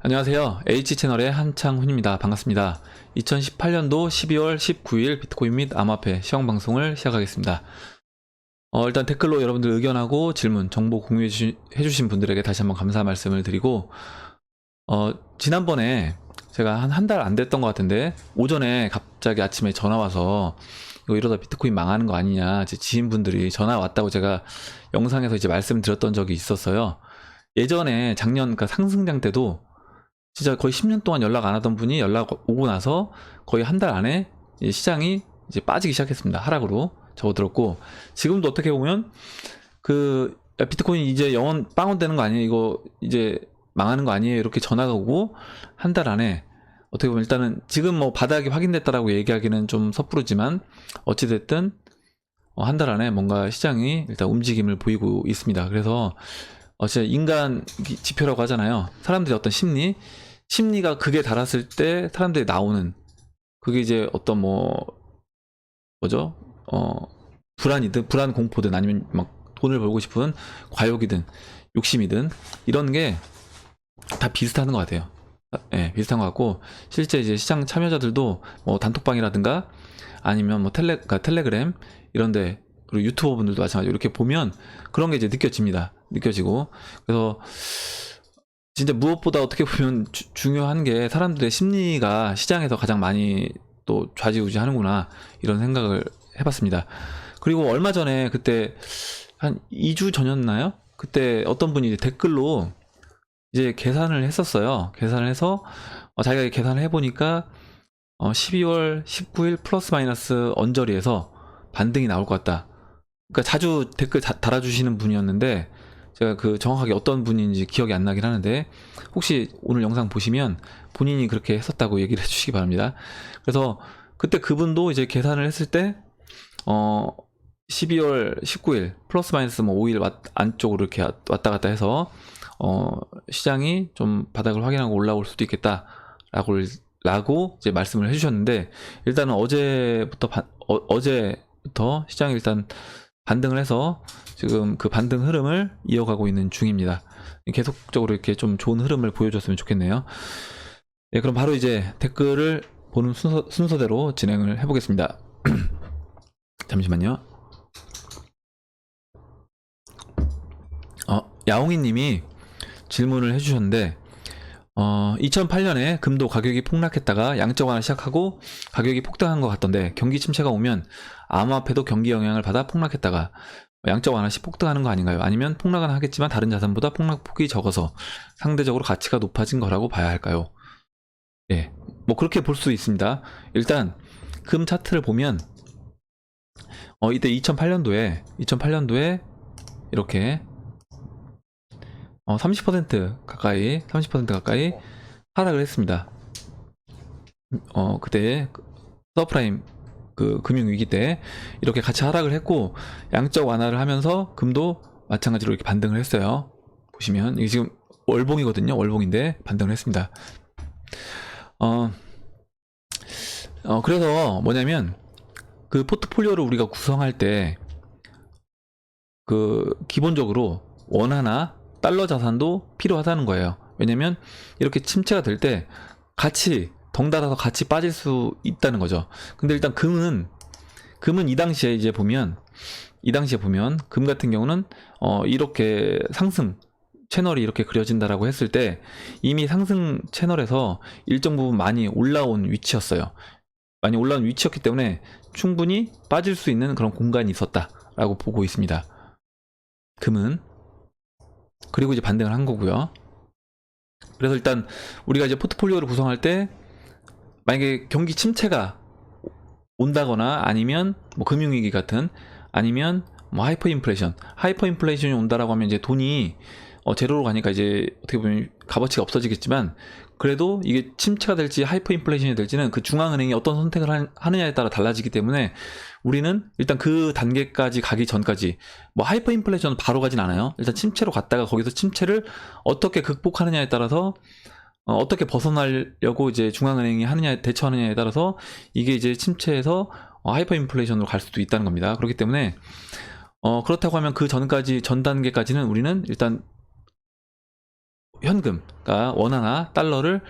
안녕하세요. H채널의 한창훈입니다. 반갑습니다. 2018년도 12월 19일 비트코인 및 암호화폐 시황방송을 시작하겠습니다. 일단 댓글로 여러분들 의견하고 질문, 정보 공유해주신 분들에게 다시 한번 감사 말씀을 드리고, 지난번에 제가 한 달 안 됐던 것 같은데, 오전에 갑자기 아침에 전화 와서, 이거 이러다 비트코인 망하는 거 아니냐, 제 지인분들이 전화 왔다고 제가 영상에서 이제 말씀드렸던 적이 있었어요. 예전에 작년, 그러니까 상승장 때도 진짜 거의 10년 동안 연락 안 하던 분이 연락 오고 나서 거의 한 달 안에 시장이 이제 빠지기 시작했습니다. 하락으로 접어들었고, 지금도 어떻게 보면 야, 비트코인 이제 영원 빵원 되는 거 아니에요? 이거 이제 망하는 거 아니에요? 이렇게 전화가 오고 한 달 안에 어떻게 보면 일단은 지금 뭐 바닥이 확인됐다라고 얘기하기는 좀 섣부르지만 어찌됐든 한 달 안에 뭔가 시장이 일단 움직임을 보이고 있습니다. 그래서 진짜 인간 지표라고 하잖아요. 사람들의 어떤 심리가 극에 달았을 때 사람들이 나오는 그게 이제 어떤 뭐죠? 불안이든 불안 공포든 아니면 막 돈을 벌고 싶은 과욕이든 욕심이든 이런 게 다 비슷한 것 같아요. 예, 비슷한 것 같고 실제 이제 시장 참여자들도 뭐 단톡방이라든가 아니면 뭐 텔레그램 이런데 그리고 유튜버 분들도 마찬가지로 이렇게 보면 그런 게 이제 느껴지고 그래서 진짜 무엇보다 어떻게 보면 중요한 게 사람들의 심리가 시장에서 가장 많이 또 좌지우지 하는구나 이런 생각을 해봤습니다. 그리고 얼마 전에 그때 한 2주 전이었나요? 그때 어떤 분이 이제 댓글로 이제 계산을 했었어요. 계산을 해서 자기가 계산을 해보니까 12월 19일 플러스 마이너스 언저리에서 반등이 나올 것 같다. 그러니까 자주 댓글 달아주시는 분이었는데 제가 정확하게 어떤 분인지 기억이 안 나긴 하는데 혹시 오늘 영상 보시면 본인이 그렇게 했었다고 얘기를 해주시기 바랍니다. 그래서 그때 그분도 이제 계산을 했을 때 12월 19일 플러스 마이너스 뭐 5일 안쪽으로 이렇게 왔다 갔다 해서 시장이 좀 바닥을 확인하고 올라올 수도 있겠다 라고 이제 말씀을 해주셨는데 일단은 어제부터 시장이 일단 반등을 해서 지금 그 반등 흐름을 이어가고 있는 중입니다. 계속적으로 이렇게 좀 좋은 흐름을 보여줬으면 좋겠네요. 네, 그럼 바로 이제 댓글을 보는 순서대로 진행을 해보겠습니다. 잠시만요. 야옹이 님이 질문을 해주셨는데 2008년에 금도 가격이 폭락했다가 양적 완화 시작하고 가격이 폭등한 것 같던데 경기 침체가 오면 암호화폐도 경기 영향을 받아 폭락했다가 양적 완화 시 폭등하는 거 아닌가요? 아니면 폭락은 하겠지만 다른 자산보다 폭락폭이 적어서 상대적으로 가치가 높아진 거라고 봐야 할까요? 예, 뭐 그렇게 볼 수 있습니다. 일단 금 차트를 보면 이때 2008년도에 이렇게 30% 가까이 하락을 했습니다. 그때 서프라임 금융위기 때 이렇게 같이 하락을 했고 양적 완화를 하면서 금도 마찬가지로 이렇게 반등을 했어요. 보시면 이게 지금 월봉이거든요. 월봉인데 반등을 했습니다. 그래서 뭐냐면 그 포트폴리오를 우리가 구성할 때 기본적으로 원화나 달러 자산도 필요하다는 거예요. 왜냐면 이렇게 침체가 될 때 같이 덩달아서 같이 빠질 수 있다는 거죠. 근데 일단 금은 이 당시에 보면 금 같은 경우는 이렇게 상승 채널이 이렇게 그려진다라고 했을 때 이미 상승 채널에서 일정 부분 많이 올라온 위치였어요. 많이 올라온 위치였기 때문에 충분히 빠질 수 있는 그런 공간이 있었다라고 보고 있습니다. 금은 그리고 이제 반등을 한 거고요. 그래서 일단 우리가 이제 포트폴리오를 구성할 때 만약에 경기 침체가 온다거나 아니면 뭐 금융위기 같은 아니면 뭐 하이퍼 인플레이션이 온다라고 하면 이제 돈이 제로로 가니까 이제 어떻게 보면 값어치가 없어지겠지만 그래도 이게 침체가 될지 하이퍼 인플레이션이 될지는 그 중앙은행이 어떤 선택을 하느냐에 따라 달라지기 때문에 우리는 일단 그 단계까지 가기 전까지 뭐 하이퍼 인플레이션은 바로 가진 않아요. 일단 침체로 갔다가 거기서 침체를 어떻게 극복하느냐에 따라서 어떻게 벗어나려고 이제 중앙은행이 대처하느냐에 따라서 이게 이제 침체에서 하이퍼 인플레이션으로 갈 수도 있다는 겁니다. 그렇기 때문에 그렇다고 하면 전 단계까지는 우리는 일단 현금, 그러니까 원화나 달러를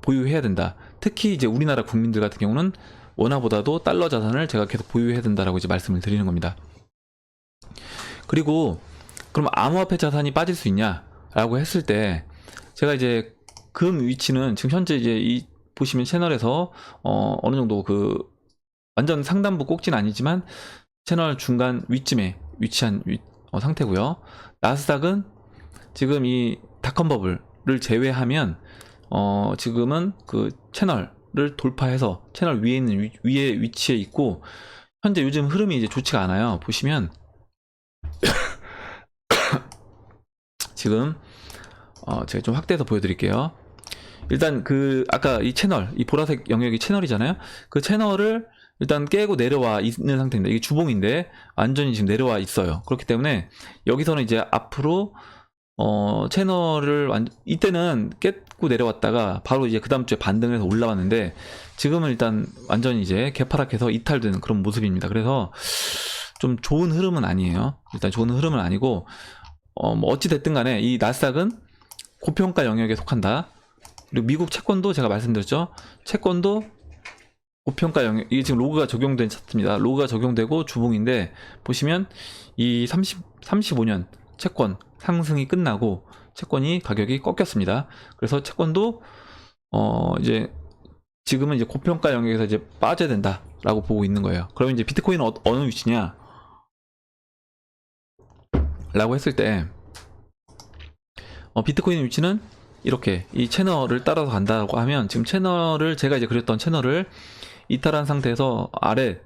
보유해야 된다. 특히 이제 우리나라 국민들 같은 경우는 원화보다도 달러 자산을 제가 계속 보유해야 된다라고 이제 말씀을 드리는 겁니다. 그리고 그럼 암호화폐 자산이 빠질 수 있냐라고 했을 때 제가 이제 금 위치는 지금 현재 이제 이 보시면 채널에서 어느 정도 그 완전 상단부 꼭지는 아니지만 채널 중간 위쯤에 위치한 상태고요. 나스닥은 지금 이 닷컴버블을 제외하면 지금은 그 채널을 돌파해서 채널 위에 있는 위에 위치해 있고 현재 요즘 흐름이 이제 좋지가 않아요. 보시면 지금 제가 좀 확대해서 보여드릴게요. 일단 그 아까 이 채널, 이 보라색 영역이 채널이잖아요. 그 채널을 일단 깨고 내려와 있는 상태입니다. 이게 주봉인데 완전히 지금 내려와 있어요. 그렇기 때문에 여기서는 이제 앞으로 채널을 이때는 깼고 내려왔다가 바로 이제 그 다음 주에 반등을 해서 올라왔는데 지금은 일단 완전히 이제 개파락해서 이탈되는 그런 모습입니다. 그래서 좀 좋은 흐름은 아니에요. 일단 좋은 흐름은 아니고 뭐 어찌 됐든 간에 이 나스닥은 고평가 영역에 속한다. 그리고 미국 채권도 제가 말씀드렸죠. 채권도 고평가 영역, 이게 지금 로그가 적용된 차트입니다. 로그가 적용되고 주봉인데 보시면 이 35년 채권 상승이 끝나고 채권이 가격이 꺾였습니다. 그래서 채권도 이제 지금은 이제 고평가 영역에서 이제 빠져야 된다라고 보고 있는 거예요. 그러면 이제 비트코인은 어느 위치냐? 라고 했을 때 비트코인 위치는 이렇게 이 채널을 따라서 간다고 하면 지금 채널을 제가 이제 그렸던 채널을 이탈한 상태에서 아래로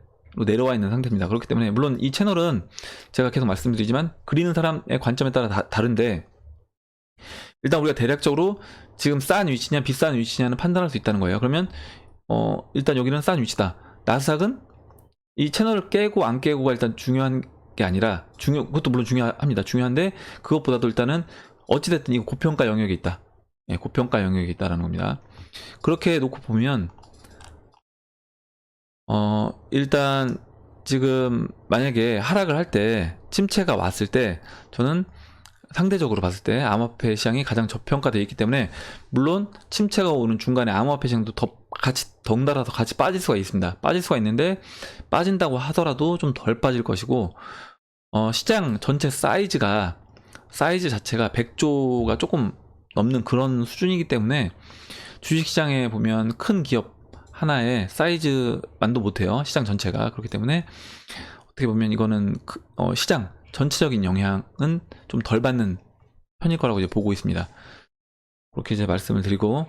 내려와 있는 상태입니다. 그렇기 때문에 물론 이 채널은 제가 계속 말씀드리지만 그리는 사람의 관점에 따라 다른데 일단 우리가 대략적으로 지금 싼 위치냐 비싼 위치냐는 판단할 수 있다는 거예요. 그러면 일단 여기는 싼 위치다. 나스닥은 이 채널을 깨고 안 깨고가 일단 중요한 게 아니라 그것도 물론 중요합니다. 중요한데 그것보다도 일단은 어찌됐든 이거 고평가 영역에 있다. 예, 고평가 영역에 있다라는 겁니다. 그렇게 놓고 보면 일단 지금 만약에 하락을 할 때 침체가 왔을 때 저는 상대적으로 봤을 때 암호화폐 시장이 가장 저평가되어 있기 때문에 물론 침체가 오는 중간에 암호화폐 시장도 덩달아서 같이 빠질 수가 있습니다. 빠질 수가 있는데 빠진다고 하더라도 좀 덜 빠질 것이고 시장 전체 사이즈 자체가 100조가 조금 넘는 그런 수준이기 때문에 주식시장에 보면 큰 기업 하나의 사이즈만도 못해요. 시장 전체가. 그렇기 때문에 어떻게 보면 이거는 시장 전체적인 영향은 좀 덜 받는 편일 거라고 이제 보고 있습니다. 그렇게 이제 말씀을 드리고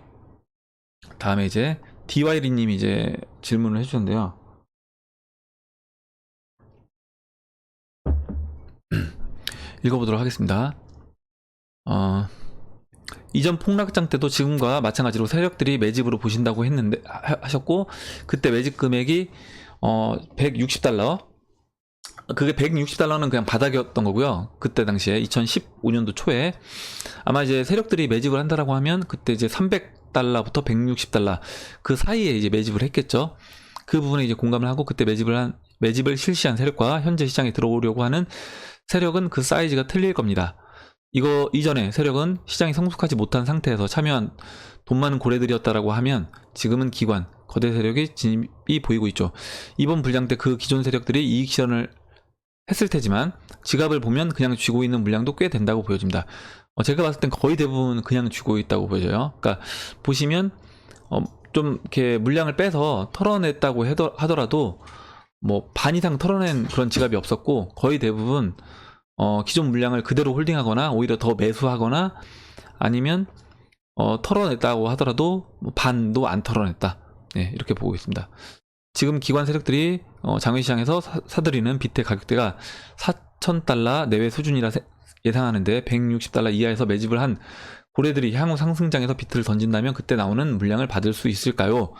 다음에 이제 DY리 님이 이제 질문을 해주셨는데요. 읽어보도록 하겠습니다. 이전 폭락장 때도 지금과 마찬가지로 세력들이 매집으로 보신다고 했는데 하셨고 그때 매집 금액이 160달러. 그게 160달러는 그냥 바닥이었던 거고요. 그때 당시에 2015년도 초에 아마 이제 세력들이 매집을 한다라고 하면 그때 이제 300달러부터 160달러 그 사이에 이제 매집을 했겠죠. 그 부분에 이제 공감을 하고 그때 매집을 실시한 세력과 현재 시장에 들어오려고 하는 세력은 그 사이즈가 틀릴 겁니다. 이거 이전에 세력은 시장이 성숙하지 못한 상태에서 참여한 돈 많은 고래들이었다라고 하면 지금은 기관, 거대 세력의 진입이 보이고 있죠. 이번 불장 때 그 기존 세력들이 이익 실현을 했을 테지만 지갑을 보면 그냥 쥐고 있는 물량도 꽤 된다고 보여집니다. 제가 봤을 땐 거의 대부분 그냥 쥐고 있다고 보여져요. 그러니까 보시면 좀 이렇게 물량을 빼서 털어냈다고 하더라도 뭐 반 이상 털어낸 그런 지갑이 없었고 거의 대부분 기존 물량을 그대로 홀딩하거나 오히려 더 매수하거나 아니면 털어냈다고 하더라도 뭐 반도 안 털어냈다. 네, 이렇게 보고 있습니다. 지금 기관 세력들이 장외시장에서 사들이는 빗의 가격대가 4,000달러 내외 수준이라 예상하는데 160달러 이하에서 매집을 한 고래들이 향후 상승장에서 비트를 던진다면 그때 나오는 물량을 받을 수 있을까요?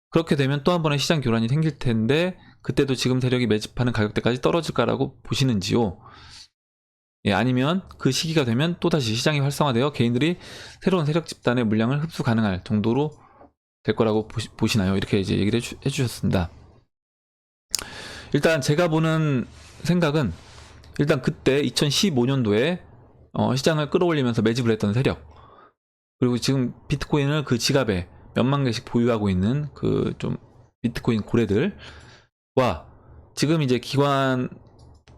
그렇게 되면 또 한 번의 시장 교란이 생길 텐데 그때도 지금 세력이 매집하는 가격대까지 떨어질까라고 보시는지요? 예, 아니면 그 시기가 되면 또다시 시장이 활성화되어 개인들이 새로운 세력 집단의 물량을 흡수 가능할 정도로 될 거라고 보시나요? 이렇게 이제 얘기를 해주셨습니다. 일단 제가 보는 생각은 일단 그때 2015년도에 시장을 끌어올리면서 매집을 했던 세력, 그리고 지금 비트코인을 그 지갑에 몇만 개씩 보유하고 있는 그 좀 비트코인 고래들과 지금 이제 기관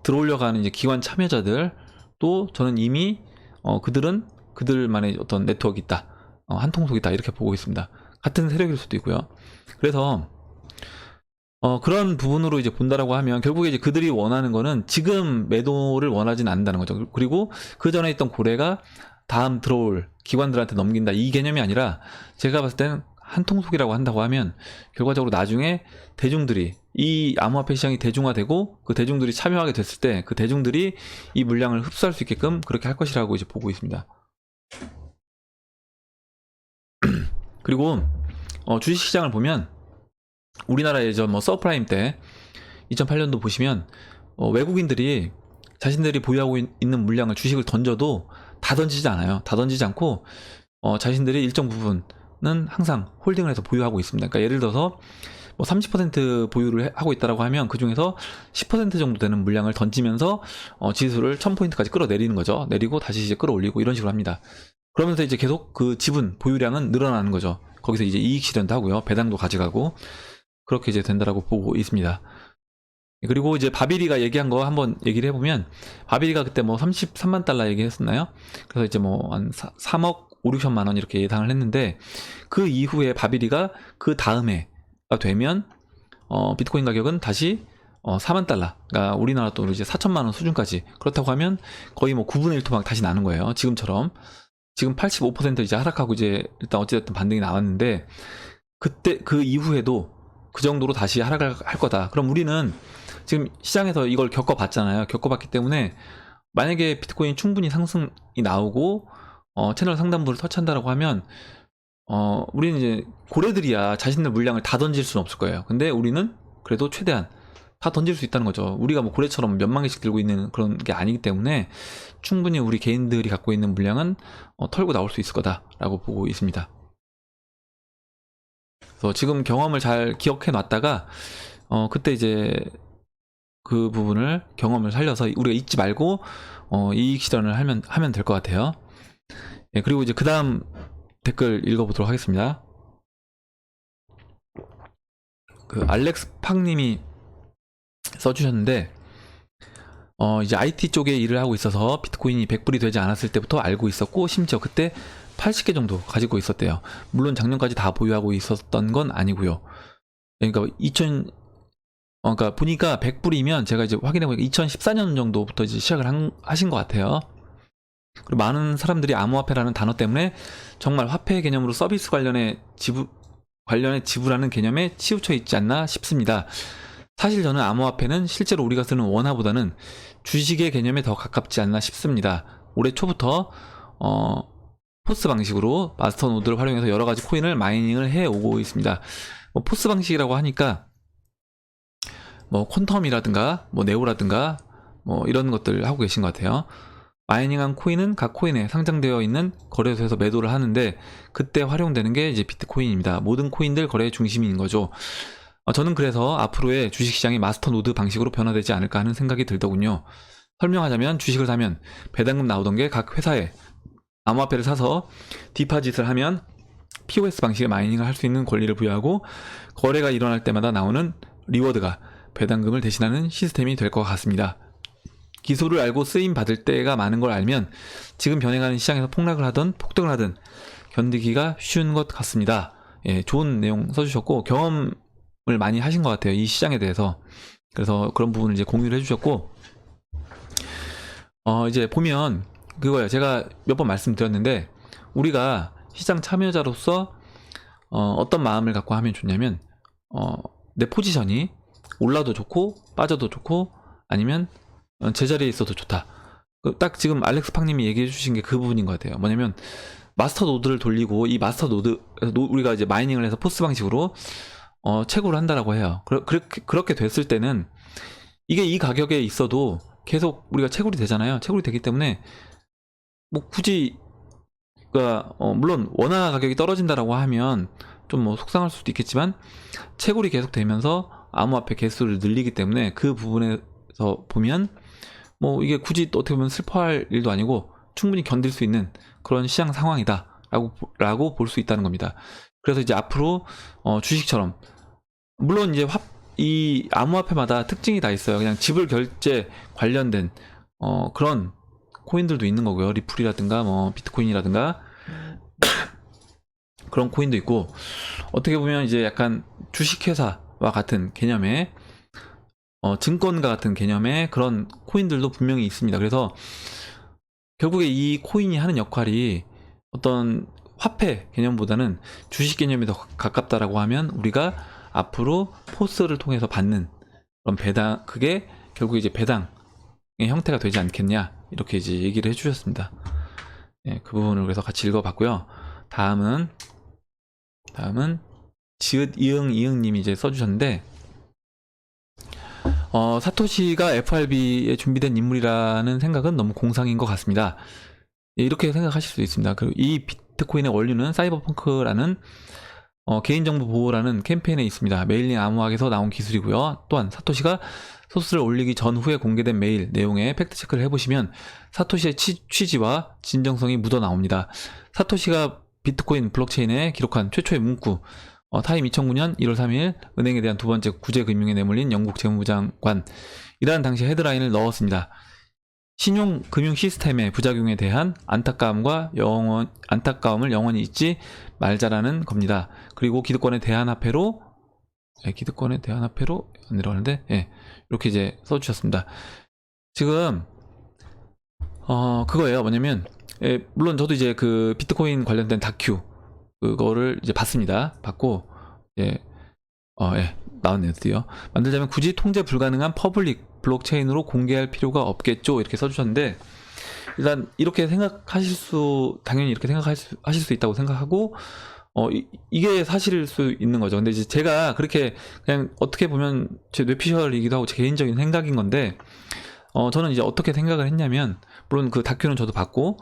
들어올려가는 이제 기관 참여자들도 저는 이미 그들은 그들만의 어떤 네트워크 있다, 한 통속이다, 이렇게 보고 있습니다. 같은 세력일 수도 있고요. 그래서 그런 부분으로 이제 본다라고 하면 결국에 이제 그들이 원하는 거는 지금 매도를 원하진 않는다는 거죠. 그리고 그 전에 있던 고래가 다음 들어올 기관들한테 넘긴다, 이 개념이 아니라, 제가 봤을 때는 한통속이라고 한다고 하면 결과적으로 나중에 대중들이, 이 암호화폐 시장이 대중화되고 그 대중들이 참여하게 됐을 때 그 대중들이 이 물량을 흡수할 수 있게끔 그렇게 할 것이라고 이제 보고 있습니다. 그리고 주식시장을 보면 우리나라 예전 서프라임 때 2008년도 보시면 외국인들이 자신들이 보유하고 있는 물량을, 주식을 던져도 다 던지지 않아요. 다 던지지 않고 자신들이 일정 부분은 항상 홀딩을 해서 보유하고 있습니다. 그러니까 예를 들어서 30% 보유를 하고 있다라고 하면 그 중에서 10% 정도 되는 물량을 던지면서 지수를 1000포인트까지 끌어내리는 거죠. 내리고 다시 이제 끌어올리고 이런 식으로 합니다. 그러면서 이제 계속 그 지분 보유량은 늘어나는 거죠. 거기서 이제 이익 실현도 하고요, 배당도 가져가고, 그렇게 이제 된다라고 보고 있습니다. 그리고 이제 바비리가 얘기한 거 한번 얘기를 해보면, 바비리가 그때 33만 달러 얘기했었나요? 그래서 이제 한 3억 5, 6천만 원 이렇게 예상을 했는데, 그 이후에 바비리가 그 다음에가 되면 비트코인 가격은 다시 4만 달러, 그러니까 우리나라 돈으로 이제 4천만 원 수준까지, 그렇다고 하면 거의 9분의 1 토막 다시 나는 거예요. 지금처럼. 지금 85% 이제 하락하고 이제 일단 어찌됐든 반등이 나왔는데, 그때 그 이후에도 그 정도로 다시 하락을 할 거다. 그럼 우리는 지금 시장에서 이걸 겪어봤잖아요. 겪어봤기 때문에 만약에 비트코인 충분히 상승이 나오고 채널 상단부를 터치한다라고 하면 우리는 이제 고래들이야 자신들 물량을 다 던질 수는 없을 거예요. 근데 우리는 그래도 최대한 다 던질 수 있다는 거죠. 우리가 고래처럼 몇만 개씩 들고 있는 그런 게 아니기 때문에 충분히 우리 개인들이 갖고 있는 물량은 털고 나올 수 있을 거다라고 보고 있습니다. 그래서 지금 경험을 잘 기억해 놨다가 그때 이제 그 부분을, 경험을 살려서 우리가 잊지 말고 이익 실현을 하면 될 것 같아요. 예, 그리고 이제 그 다음 댓글 읽어보도록 하겠습니다. 그 알렉스 팍님이 써주셨는데, 이제 IT 쪽에 일을 하고 있어서 비트코인이 100불이 되지 않았을 때부터 알고 있었고, 심지어 그때 80개 정도 가지고 있었대요. 물론 작년까지 다 보유하고 있었던 건 아니고요. 그러니까 그러니까 보니까 100불이면 제가 이제 확인해보니까 2014년 정도부터 이제 시작을 하신 것 같아요. 그리고 많은 사람들이 암호화폐라는 단어 때문에 정말 화폐 개념으로 서비스 관련해 지불하는 개념에 치우쳐 있지 않나 싶습니다. 사실 저는 암호화폐는 실제로 우리가 쓰는 원화보다는 주식의 개념에 더 가깝지 않나 싶습니다. 올해 초부터 포스 방식으로 마스터 노드를 활용해서 여러 가지 코인을 마이닝을 해오고 있습니다. 포스 방식이라고 하니까 퀀텀이라든가 네오라든가 이런 것들 하고 계신 것 같아요. 마이닝한 코인은 각 코인에 상장되어 있는 거래소에서 매도를 하는데, 그때 활용되는 게 이제 비트코인입니다. 모든 코인들 거래의 중심인 거죠. 저는 그래서 앞으로의 주식시장이 마스터 노드 방식으로 변화되지 않을까 하는 생각이 들더군요. 설명하자면, 주식을 사면 배당금 나오던 게 각 회사에 암호화폐를 사서 디파짓을 하면 POS 방식의 마이닝을 할 수 있는 권리를 부여하고, 거래가 일어날 때마다 나오는 리워드가 배당금을 대신하는 시스템이 될 것 같습니다. 기술을 알고 쓰임 받을 때가 많은 걸 알면 지금 변해가는 시장에서 폭락을 하든 폭등을 하든 견디기가 쉬운 것 같습니다. 예, 좋은 내용 써주셨고 경험을 많이 하신 것 같아요, 이 시장에 대해서. 그래서 그런 부분을 이제 공유를 해주셨고, 이제 보면 그거예요. 제가 몇 번 말씀드렸는데, 우리가 시장 참여자로서 어떤 마음을 갖고 하면 좋냐면, 내 포지션이 올라도 좋고 빠져도 좋고 아니면 제자리에 있어도 좋다. 딱 지금 알렉스 팍님이 얘기해 주신 게 그 부분인 것 같아요. 뭐냐면 마스터 노드를 돌리고, 이 마스터 노드 우리가 이제 마이닝을 해서 포스 방식으로 채굴을 한다라고 해요. 그렇게 됐을 때는 이게 이 가격에 있어도 계속 우리가 채굴이 되잖아요. 채굴이 되기 때문에 굳이, 그러니까 물론 원화 가격이 떨어진다라고 하면 좀 속상할 수도 있겠지만, 채굴이 계속 되면서 암호화폐 개수를 늘리기 때문에 그 부분에서 보면 이게 굳이 또 어떻게 보면 슬퍼할 일도 아니고 충분히 견딜 수 있는 그런 시장 상황이다 라고 볼 수 있다는 겁니다. 그래서 이제 앞으로 주식처럼, 물론 이제 이 암호화폐마다 특징이 다 있어요. 그냥 지불 결제 관련된 그런 코인들도 있는 거고요. 리플이라든가 뭐 비트코인이라든가 그런 코인도 있고, 어떻게 보면 이제 약간 주식회사와 같은 개념의 증권과 같은 개념의 그런 코인들도 분명히 있습니다. 그래서 결국에 이 코인이 하는 역할이 어떤 화폐 개념보다는 주식 개념이 더 가깝다라고 하면, 우리가 앞으로 포스를 통해서 받는 그런 배당, 그게 결국 이제 배당의 형태가 되지 않겠냐, 이렇게 이제 얘기를 해주셨습니다. 예, 그 부분을 그래서 같이 읽어봤고요. 다음은 지읒 이응님이 이제 써주셨는데, 사토시가 FRB에 준비된 인물이라는 생각은 너무 공상인 것 같습니다. 예, 이렇게 생각하실 수 있습니다. 그리고 이 비트코인의 원료는 사이버펑크라는 개인정보 보호라는 캠페인에 있습니다. 메일링 암호학에서 나온 기술이고요. 또한 사토시가 소스를 올리기 전후에 공개된 메일 내용에 팩트체크를 해보시면 사토시의 취지와 진정성이 묻어 나옵니다. 사토시가 비트코인 블록체인에 기록한 최초의 문구, 타임 2009년 1월 3일 은행에 대한 두 번째 구제금융에 내몰린 영국 재무부 장관, 이라는 당시 헤드라인을 넣었습니다. 신용금융 시스템의 부작용에 대한 안타까움을 영원히 잊지 말자라는 겁니다. 그리고 기득권의 대안화폐로 안 내려가는데, 예, 이렇게 이제 써주셨습니다. 지금 그거예요. 뭐냐면, 예, 물론 저도 이제 그 비트코인 관련된 다큐 그거를 이제 봤고, 예, 나왔네요, 드디어. 만들자면 굳이 통제 불가능한 퍼블릭 블록체인으로 공개할 필요가 없겠죠, 이렇게 써주셨는데, 일단 이렇게 당연히 이렇게 생각하실 수 있다고 생각하고, 이게 사실일 수 있는 거죠. 근데 이제 제가 그렇게 그냥 어떻게 보면 제 뇌피셜이기도 하고 제 개인적인 생각인 건데, 저는 이제 어떻게 생각을 했냐면, 물론 그 다큐는 저도 봤고,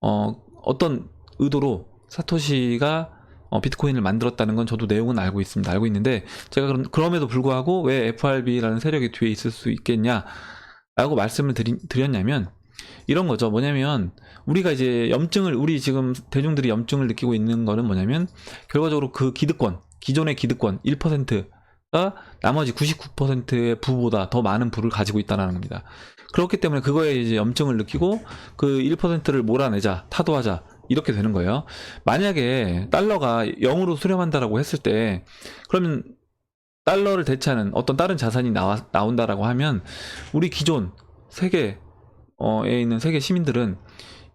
어떤 의도로 사토시가 비트코인을 만들었다는 건 저도 내용은 알고 있는데, 제가 그럼에도 불구하고 왜 FRB라는 세력이 뒤에 있을 수 있겠냐 라고 말씀을 드렸냐면, 이런 거죠. 뭐냐면, 우리가 이제 우리 지금 대중들이 염증을 느끼고 있는 거는 뭐냐면, 결과적으로 그 기존의 기득권 1%가 나머지 99%의 부보다 더 많은 부를 가지고 있다는 겁니다. 그렇기 때문에 그거에 이제 염증을 느끼고 그 1%를 몰아내자, 타도하자, 이렇게 되는 거예요. 만약에 달러가 0으로 수렴한다라고 했을 때, 그러면 달러를 대체하는 어떤 다른 자산이 나온다라고 하면, 우리 기존 세계에 있는 세계 시민들은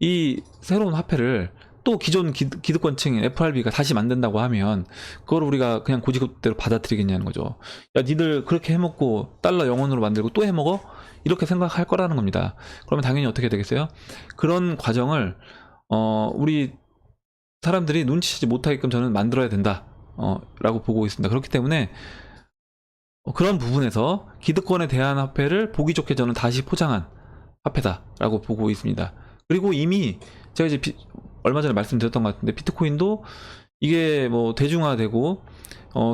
이 새로운 화폐를 또 기존 기득권층인 FRB가 다시 만든다고 하면, 그걸 우리가 그냥 고지급대로 받아들이겠냐는 거죠. 야, 니들 그렇게 해먹고 달러 0원으로 만들고 또 해먹어? 이렇게 생각할 거라는 겁니다. 그러면 당연히 어떻게 되겠어요? 그런 과정을 우리 사람들이 눈치채지 못하게끔 저는 만들어야 된다 라고 보고 있습니다. 그렇기 때문에 그런 부분에서 기득권에 대한 화폐를 보기 좋게 저는 다시 포장한 화폐다 라고 보고 있습니다. 그리고 이미 제가 이제 얼마 전에 말씀드렸던 것 같은데, 비트코인도 이게 뭐 대중화되고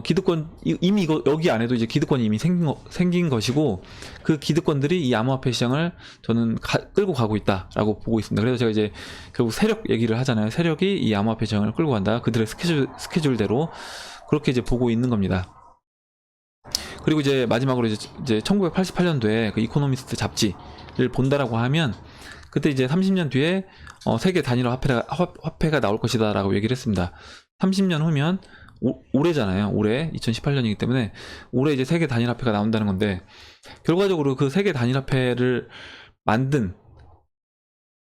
기득권 이미 여기 안에도 이제 기득권이 이미 생긴 것이고, 그 기득권들이 이 암호화폐 시장을 저는 끌고 가고 있다라고 보고 있습니다. 그래서 제가 이제 결국 세력 얘기를 하잖아요. 세력이 이 암호화폐 시장을 끌고 간다. 그들의 스케줄대로 그렇게 이제 보고 있는 겁니다. 그리고 이제 마지막으로 이제 1988년도에 그 이코노미스트 잡지를 본다라고 하면, 그때 이제 30년 뒤에 세계 단일화 화폐가 나올 것이다라고 얘기를 했습니다. 30년 후면 올해잖아요. 올해 2018년이기 때문에 올해 이제 세계 단일 화폐가 나온다는 건데, 결과적으로 그 세계 단일 화폐를 만든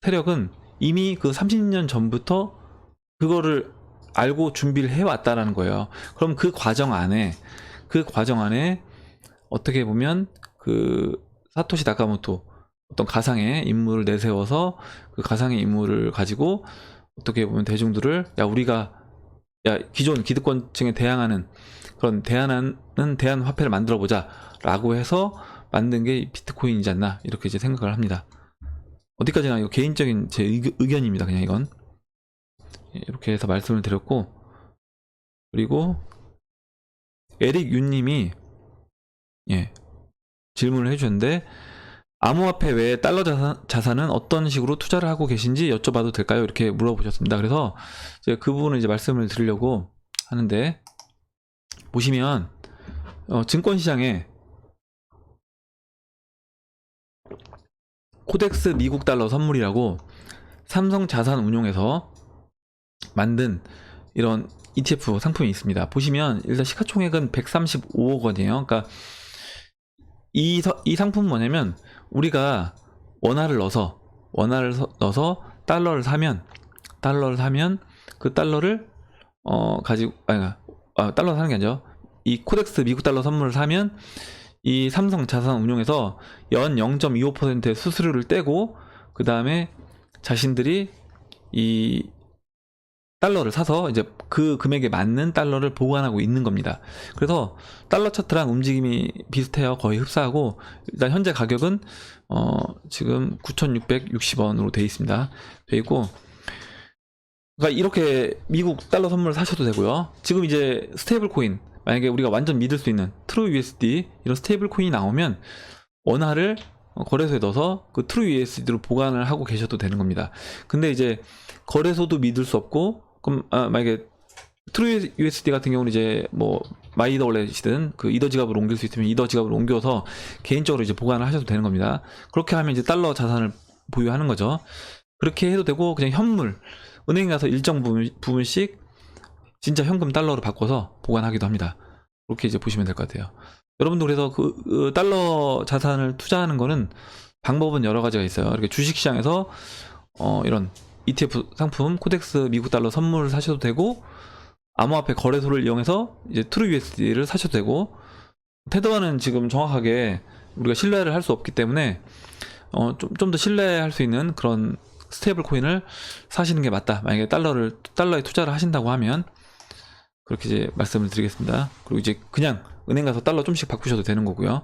세력은 이미 그 30년 전부터 그거를 알고 준비를 해왔다라는 거예요. 그럼 그 과정 안에 어떻게 보면 그 사토시 나카모토, 어떤 가상의 인물을 내세워서 그 가상의 인물을 가지고 어떻게 보면 대중들을, 기존 기득권층에 대항하는 대안 화폐를 만들어 보자 라고 해서 만든 게 비트코인이지 않나, 이렇게 이제 생각을 합니다. 어디까지나 이거 개인적인 제 의견입니다. 그냥 이건 이렇게 해서 말씀을 드렸고, 그리고 에릭 윤님이 질문을 해주셨는데, 암호화폐 외에 달러 자산은 어떤 식으로 투자를 하고 계신지 여쭤봐도 될까요? 이렇게 물어보셨습니다. 그래서 이제 그 부분을 이제 말씀을 드리려고 하는데, 보시면 증권시장에 코덱스 미국 달러 선물이라고 삼성자산운용에서 만든 이런 ETF 상품이 있습니다. 보시면 일단 시가총액은 135억 원이에요. 그러니까 이 상품은 뭐냐면, 우리가 원화를 넣어서 달러를 사면 그 달러를 가지고, 달러 사는 게 아니죠. 이 코덱스 미국 달러 선물을 사면 이 삼성 자산운용에서 연 0.25%의 수수료를 떼고, 그 다음에 자신들이 이 달러를 사서 이제 그 금액에 맞는 달러를 보관하고 있는 겁니다. 그래서 달러 차트랑 움직임이 비슷해요. 거의 흡사하고, 일단 현재 가격은 지금 9,660원으로 돼 있습니다. 돼 있고, 그러니까 이렇게 미국 달러 선물을 사셔도 되고요. 지금 이제 스테이블 코인, 만약에 우리가 완전 믿을 수 있는 트루 USD 이런 스테이블 코인이 나오면 원화를 거래소에 넣어서 그 트루 USD로 보관을 하고 계셔도 되는 겁니다. 근데 이제 거래소도 믿을 수 없고, 그럼 만약에 트루 USD 같은 경우는 이제 뭐 마이더 월렛이든 그 이더 지갑으로 옮길 수 있으면 이더 지갑으로 옮겨서 개인적으로 이제 보관을 하셔도 되는 겁니다. 그렇게 하면 이제 달러 자산을 보유하는 거죠. 그렇게 해도 되고, 그냥 현물 은행 가서 일정 부분씩 진짜 현금 달러로 바꿔서 보관하기도 합니다. 그렇게 이제 보시면 될 것 같아요. 여러분도 그래서 그 달러 자산을 투자하는 거는 방법은 여러 가지가 있어요. 이렇게 주식시장에서 이런 ETF 상품 코덱스 미국 달러 선물을 사셔도 되고, 암호화폐 거래소를 이용해서 이제 트루 USD를 사셔도 되고, 테더와는 지금 정확하게 우리가 신뢰를 할 수 없기 때문에 좀 더 신뢰할 수 있는 그런 스테이블 코인을 사시는 게 맞다. 만약에 달러에 투자를 하신다고 하면 그렇게 이제 말씀을 드리겠습니다. 그리고 이제 그냥 은행 가서 달러 좀씩 바꾸셔도 되는 거고요.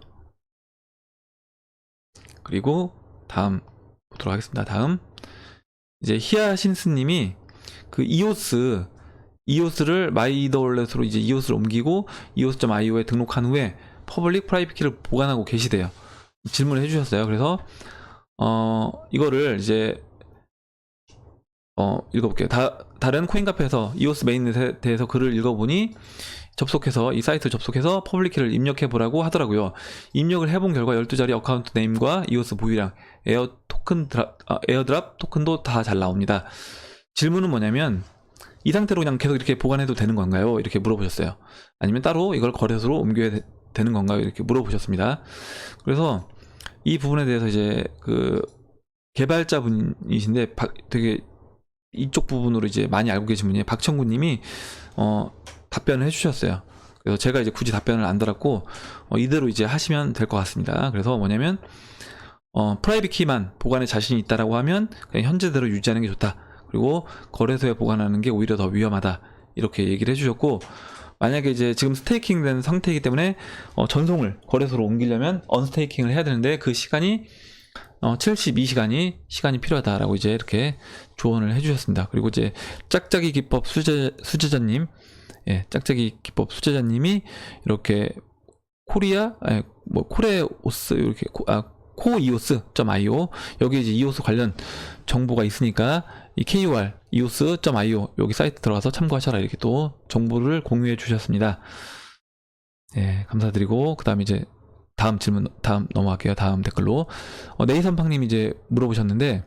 그리고 다음 보도록 하겠습니다. 다음 이제 히아신스님이 그 이오스를 마이더월렛으로 이제 이오스를 옮기고 eos.io에 등록한 후에 퍼블릭 프라이빗 키를 보관하고 계시대요. 질문을 해주셨어요. 그래서 이거를 이제 읽어볼게요. 다른 코인 카페에서 이오스 메인넷에 대해서 글을 읽어보니 이 사이트 접속해서 퍼블릭 키를 입력해보라고 하더라고요. 입력을 해본 결과 12자리 어카운트 네임과 이오스 보유량, 에어드랍 토큰도 다 잘 나옵니다. 질문은 뭐냐면, 이 상태로 그냥 계속 이렇게 보관해도 되는 건가요? 이렇게 물어보셨어요. 아니면 따로 이걸 거래소로 옮겨야 되는 건가요? 이렇게 물어보셨습니다. 그래서 이 부분에 대해서 이제 그 개발자분이신데 되게 이쪽 부분으로 이제 많이 알고 계신 분이 박청구님이 답변을 해주셨어요. 그래서 제가 이제 굳이 답변을 안 달았고 이대로 이제 하시면 될 것 같습니다. 그래서 뭐냐면 프라이빗 키만 보관에 자신이 있다라고 하면 그냥 현재대로 유지하는 게 좋다. 그리고 거래소에 보관하는 게 오히려 더 위험하다. 이렇게 얘기를 해주셨고, 만약에 이제 지금 스테이킹 된 상태이기 때문에 전송을 거래소로 옮기려면 언스테이킹을 해야 되는데 그 시간이 72시간이 필요하다라고 이제 이렇게 조언을 해주셨습니다. 그리고 이제 짝짝이 기법 수제자님, 짝짝이 기법 수제자님이 이렇게 코레오스 이렇게 코이오스.io 여기 이제 이오스 관련 정보가 있으니까 이 KUR eos.io 여기 사이트 들어가서 참고하셔라 이렇게 또 정보를 공유해 주셨습니다. 네, 감사드리고 그다음에 이제 다음 넘어갈게요. 다음 댓글로 네이선팡님 이제 물어보셨는데,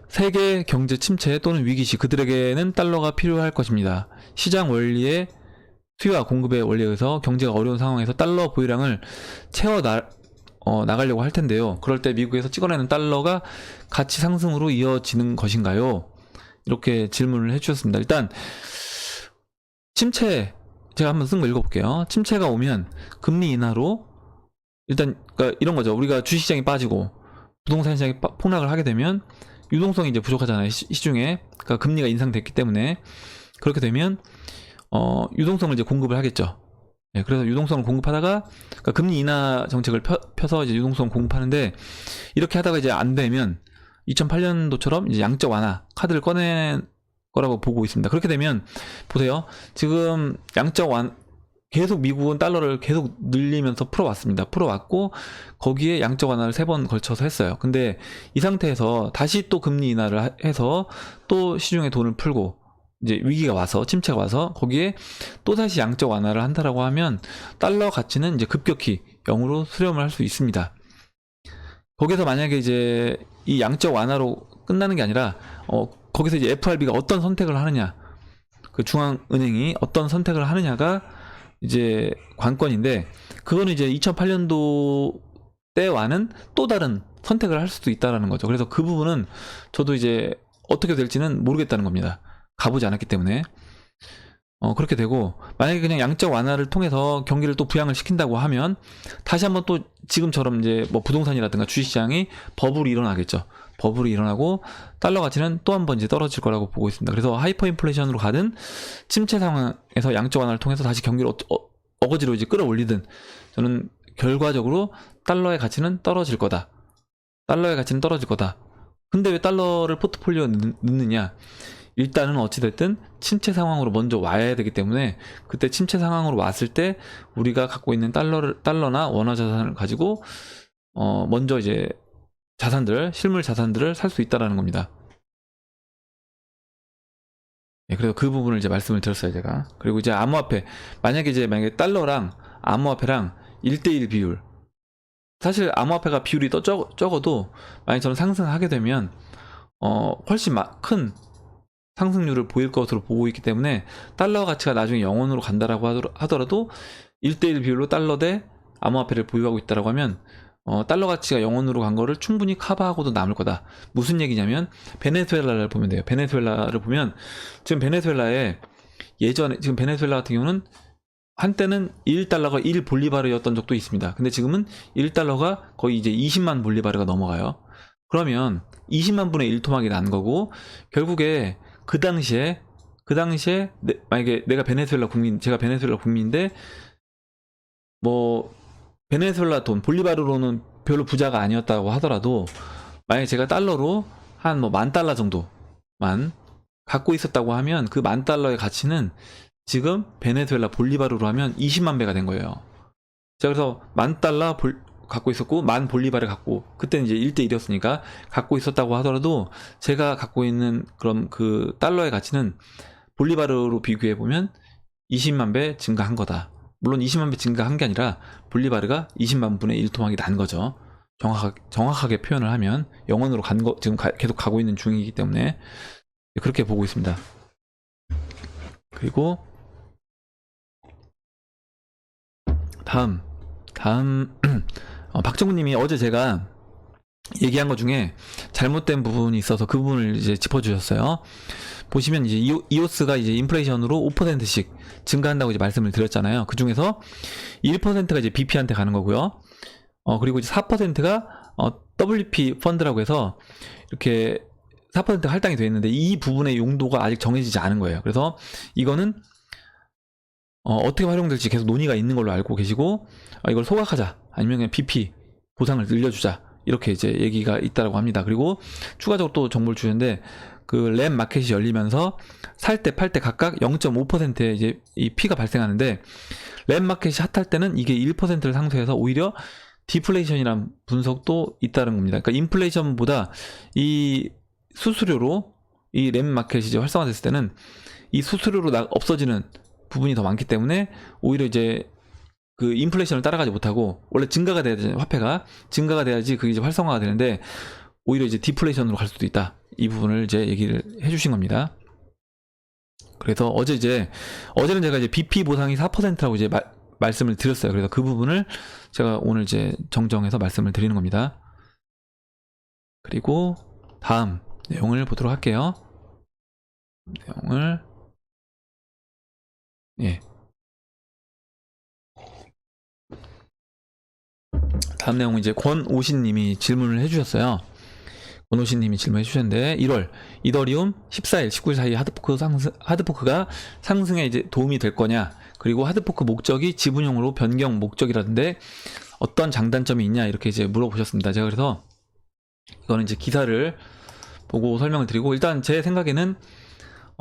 세계 경제 침체 또는 위기 시 그들에게는 달러가 필요할 것입니다. 시장 원리의 수요와 공급의 원리에 의해서 경제가 어려운 상황에서 달러 보유량을 나가려고 할 텐데요. 그럴 때 미국에서 찍어내는 달러가 가치 상승으로 이어지는 것인가요? 이렇게 질문을 해주셨습니다. 일단 침체, 제가 한번 쓴 거 읽어볼게요. 침체가 오면 금리 인하로 일단 그러니까 이런 거죠. 우리가 주식시장이 빠지고 부동산 시장이 폭락을 하게 되면 유동성이 이제 부족하잖아요. 시중에. 그러니까 금리가 인상됐기 때문에 그렇게 되면 유동성을 이제 공급을 하겠죠. 네, 그래서 유동성을 공급하다가 그러니까 금리 인하 정책을 펴서 이제 유동성을 공급하는데, 이렇게 하다가 이제 안 되면 2008년도처럼 이제 양적 완화 카드를 꺼낸 거라고 보고 있습니다. 그렇게 되면 보세요. 지금 양적 계속 미국은 달러를 계속 늘리면서 풀어왔습니다. 풀어왔고 거기에 양적 완화를 3번 걸쳐서 했어요. 근데 이 상태에서 다시 또 금리 인하를 해서 또 시중에 돈을 풀고 이제 위기가 와서 침체가 와서 거기에 또다시 양적 완화를 한다라고 하면 달러 가치는 이제 급격히 0으로 수렴을 할 수 있습니다. 거기서 만약에 이제 이 양적 완화로 끝나는 게 아니라 거기서 이제 FRB가 어떤 선택을 하느냐, 그 중앙은행이 어떤 선택을 하느냐가 이제 관건인데, 그거는 이제 2008년도 때와는 또 다른 선택을 할 수도 있다라는 거죠. 그래서 그 부분은 저도 이제 어떻게 될지는 모르겠다는 겁니다. 가보지 않았기 때문에. 그렇게 되고, 만약에 그냥 양적 완화를 통해서 경기를 또 부양을 시킨다고 하면 다시 한번 또 지금처럼 이제 뭐 부동산이라든가 주식시장이 버블이 일어나겠죠. 버블이 일어나고 달러 가치는 또 한 번 이제 떨어질 거라고 보고 있습니다. 그래서 하이퍼 인플레이션으로 가든 침체 상황에서 양적 완화를 통해서 다시 경기를 어거지로 이제 끌어올리든, 저는 결과적으로 달러의 가치는 떨어질 거다. 달러의 가치는 떨어질 거다. 근데 왜 달러를 포트폴리오에 넣느냐? 일단은 어찌됐든 침체 상황으로 먼저 와야 되기 때문에, 그때 침체 상황으로 왔을 때 우리가 갖고 있는 달러나 원화 자산을 가지고 먼저 이제 실물 자산들을 살 수 있다라는 겁니다. 네, 그래서 그 부분을 이제 말씀을 드렸어요, 제가. 그리고 이제 암호화폐, 만약에 달러랑 암호화폐랑 1대1 비율, 사실 암호화폐가 비율이 더 적어도 만약에 저는 상승하게 되면 훨씬 큰 상승률을 보일 것으로 보고 있기 때문에, 달러 가치가 나중에 0원으로 간다라고 하더라도 1대1 비율로 달러 대 암호화폐를 보유하고 있다라고 하면 달러 가치가 0원으로 간 거를 충분히 커버하고도 남을 거다. 무슨 얘기냐면, 베네수엘라를 보면 돼요. 베네수엘라를 보면 지금 지금 베네수엘라 같은 경우는 한때는 1달러가 1볼리바르였던 적도 있습니다. 근데 지금은 1달러가 거의 이제 20만 볼리바르가 넘어가요. 그러면 20만 분의 1 토막이 난 거고, 결국에 그 당시에 만약에 제가 베네수엘라 국민인데, 뭐 베네수엘라 돈 볼리바르로는 별로 부자가 아니었다고 하더라도, 만약에 제가 달러로 한 뭐 $10,000 정도만 갖고 있었다고 하면 그 $10,000의 가치는 지금 베네수엘라 볼리바르로 하면 20만 배가 된 거예요. 제가 그래서 $10,000 갖고 있었고, 10,000볼리바르 갖고, 그때는 이제 1대1이었으니까 갖고 있었다고 하더라도, 제가 갖고 있는 그럼 그 달러의 가치는 볼리바르로 비교해보면 20만 배 증가한 거다. 물론 20만 배 증가한 게 아니라 볼리바르가 20만 분의 1 토막이 난 거죠. 정확하게 표현을 하면 0원으로 지금 계속 가고 있는 중이기 때문에 그렇게 보고 있습니다. 그리고 다음 박정구님이 어제 제가 얘기한 것 중에 잘못된 부분이 있어서 그 부분을 이제 짚어주셨어요. 보시면 이제 이오스가 이제 인플레이션으로 5%씩 증가한다고 이제 말씀을 드렸잖아요. 그 중에서 1%가 이제 BP한테 가는 거고요. 그리고 이제 4%가 WP 펀드라고 해서 이렇게 4%가 할당이 되어 있는데, 이 부분의 용도가 아직 정해지지 않은 거예요. 그래서 이거는 어떻게 활용될지 계속 논의가 있는 걸로 알고 계시고, 이걸 소각하자, 아니면 그냥 BP 보상을 늘려주자, 이렇게 이제 얘기가 있다라고 합니다. 그리고 추가적으로 또 정보를 주는데, 그 램 마켓이 열리면서 살 때 팔 때 각각 0.5%의 이제 이 피가 발생하는데, 램 마켓이 핫할 때는 이게 1%를 상쇄해서 오히려 디플레이션이라는 분석도 있다는 겁니다. 그러니까 인플레이션보다 이 수수료로 이 램 마켓이 이제 활성화됐을 때는 이 수수료로 없어지는 부분이 더 많기 때문에, 오히려 이제 그 인플레이션을 따라가지 못하고, 원래 증가가 돼야 되잖아요. 화폐가 증가가 돼야지 그게 이제 활성화가 되는데, 오히려 이제 디플레이션으로 갈 수도 있다. 이 부분을 이제 얘기를 해주신 겁니다. 그래서 어제는 제가 이제 BP 보상이 4%라고 이제 말씀을 드렸어요. 그래서 그 부분을 제가 오늘 이제 정정해서 말씀을 드리는 겁니다. 그리고 다음 내용을 보도록 할게요. 내용을 다음 내용은 이제 권오신님이 질문을 해주셨어요. 권오신님이 질문해 주셨는데, 1월 이더리움 14일, 19일 사이 하드포크가 상승에 이제 도움이 될 거냐, 그리고 하드포크 목적이 지분용으로 변경 목적이라던데 어떤 장단점이 있냐, 이렇게 이제 물어보셨습니다. 제가 그래서 이거는 이제 기사를 보고 설명을 드리고, 일단 제 생각에는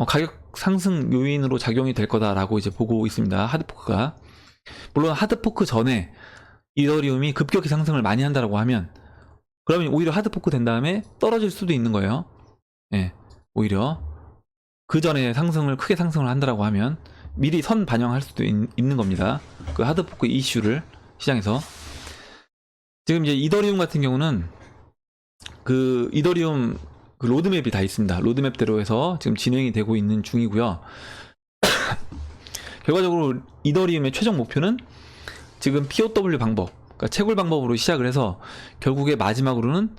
가격 상승 요인으로 작용이 될 거다라고 이제 보고 있습니다. 하드포크가. 물론 하드포크 전에 이더리움이 급격히 상승을 많이 한다라고 하면 그러면 오히려 하드포크 된 다음에 떨어질 수도 있는 거예요. 예, 오히려 그 전에 크게 상승을 한다라고 하면 미리 선 반영할 수도 있는 겁니다. 그 하드포크 이슈를 시장에서. 지금 이제 이더리움 같은 경우는 그 이더리움 그 로드맵이 다 있습니다. 로드맵대로 해서 지금 진행이 되고 있는 중이고요. 결과적으로 이더리움의 최종 목표는 지금 POW 방법, 그러니까 채굴 방법으로 시작을 해서 결국에 마지막으로는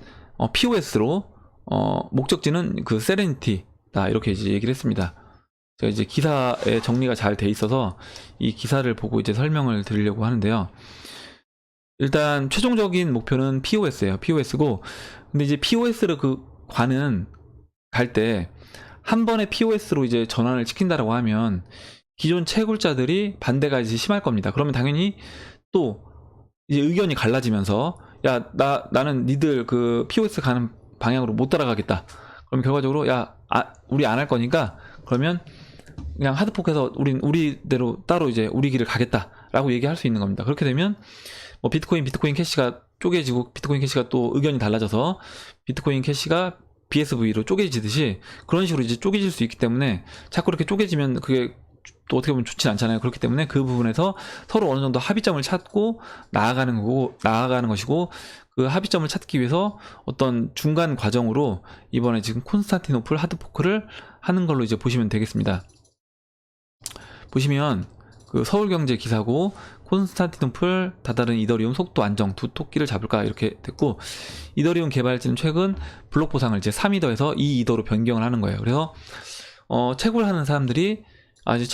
POS로 목적지는 그 세레니티다 이렇게 이제 얘기를 했습니다. 제가 이제 기사에 정리가 잘 돼 있어서 이 기사를 보고 이제 설명을 드리려고 하는데요. 일단 최종적인 목표는 POS예요. POS고, 근데 이제 POS를 갈 때 한 번에 POS로 이제 전환을 시킨다라고 하면 기존 채굴자들이 반대가 이제 심할 겁니다. 그러면 당연히 또 이제 의견이 갈라지면서 나는 니들 그 POS 가는 방향으로 못 따라가겠다. 그럼 결과적으로 우리 안 할 거니까 그러면 그냥 하드포크에서 우리대로 따로 이제 우리 길을 가겠다라고 얘기할 수 있는 겁니다. 그렇게 되면 뭐 비트코인 캐시가 쪼개지고 비트코인 캐시가 또 의견이 달라져서 비트코인 캐시가 BSV로 쪼개지듯이 그런 식으로 이제 쪼개질 수 있기 때문에 자꾸 이렇게 쪼개지면 그게 또 어떻게 보면 좋진 않잖아요. 그렇기 때문에 그 부분에서 서로 어느 정도 합의점을 찾고 나아가는 것이고, 그 합의점을 찾기 위해서 어떤 중간 과정으로 이번에 지금 콘스탄티노플 하드포크를 하는 걸로 이제 보시면 되겠습니다. 보시면 그 서울경제 기사고 콘스탄티노플 다다른 이더리움 속도 안정 두 토끼를 잡을까 이렇게 됐고, 이더리움 개발진은 최근 블록 보상을 이제 3이더에서 2이더로 변경을 하는 거예요. 그래서 채굴하는 사람들이 이제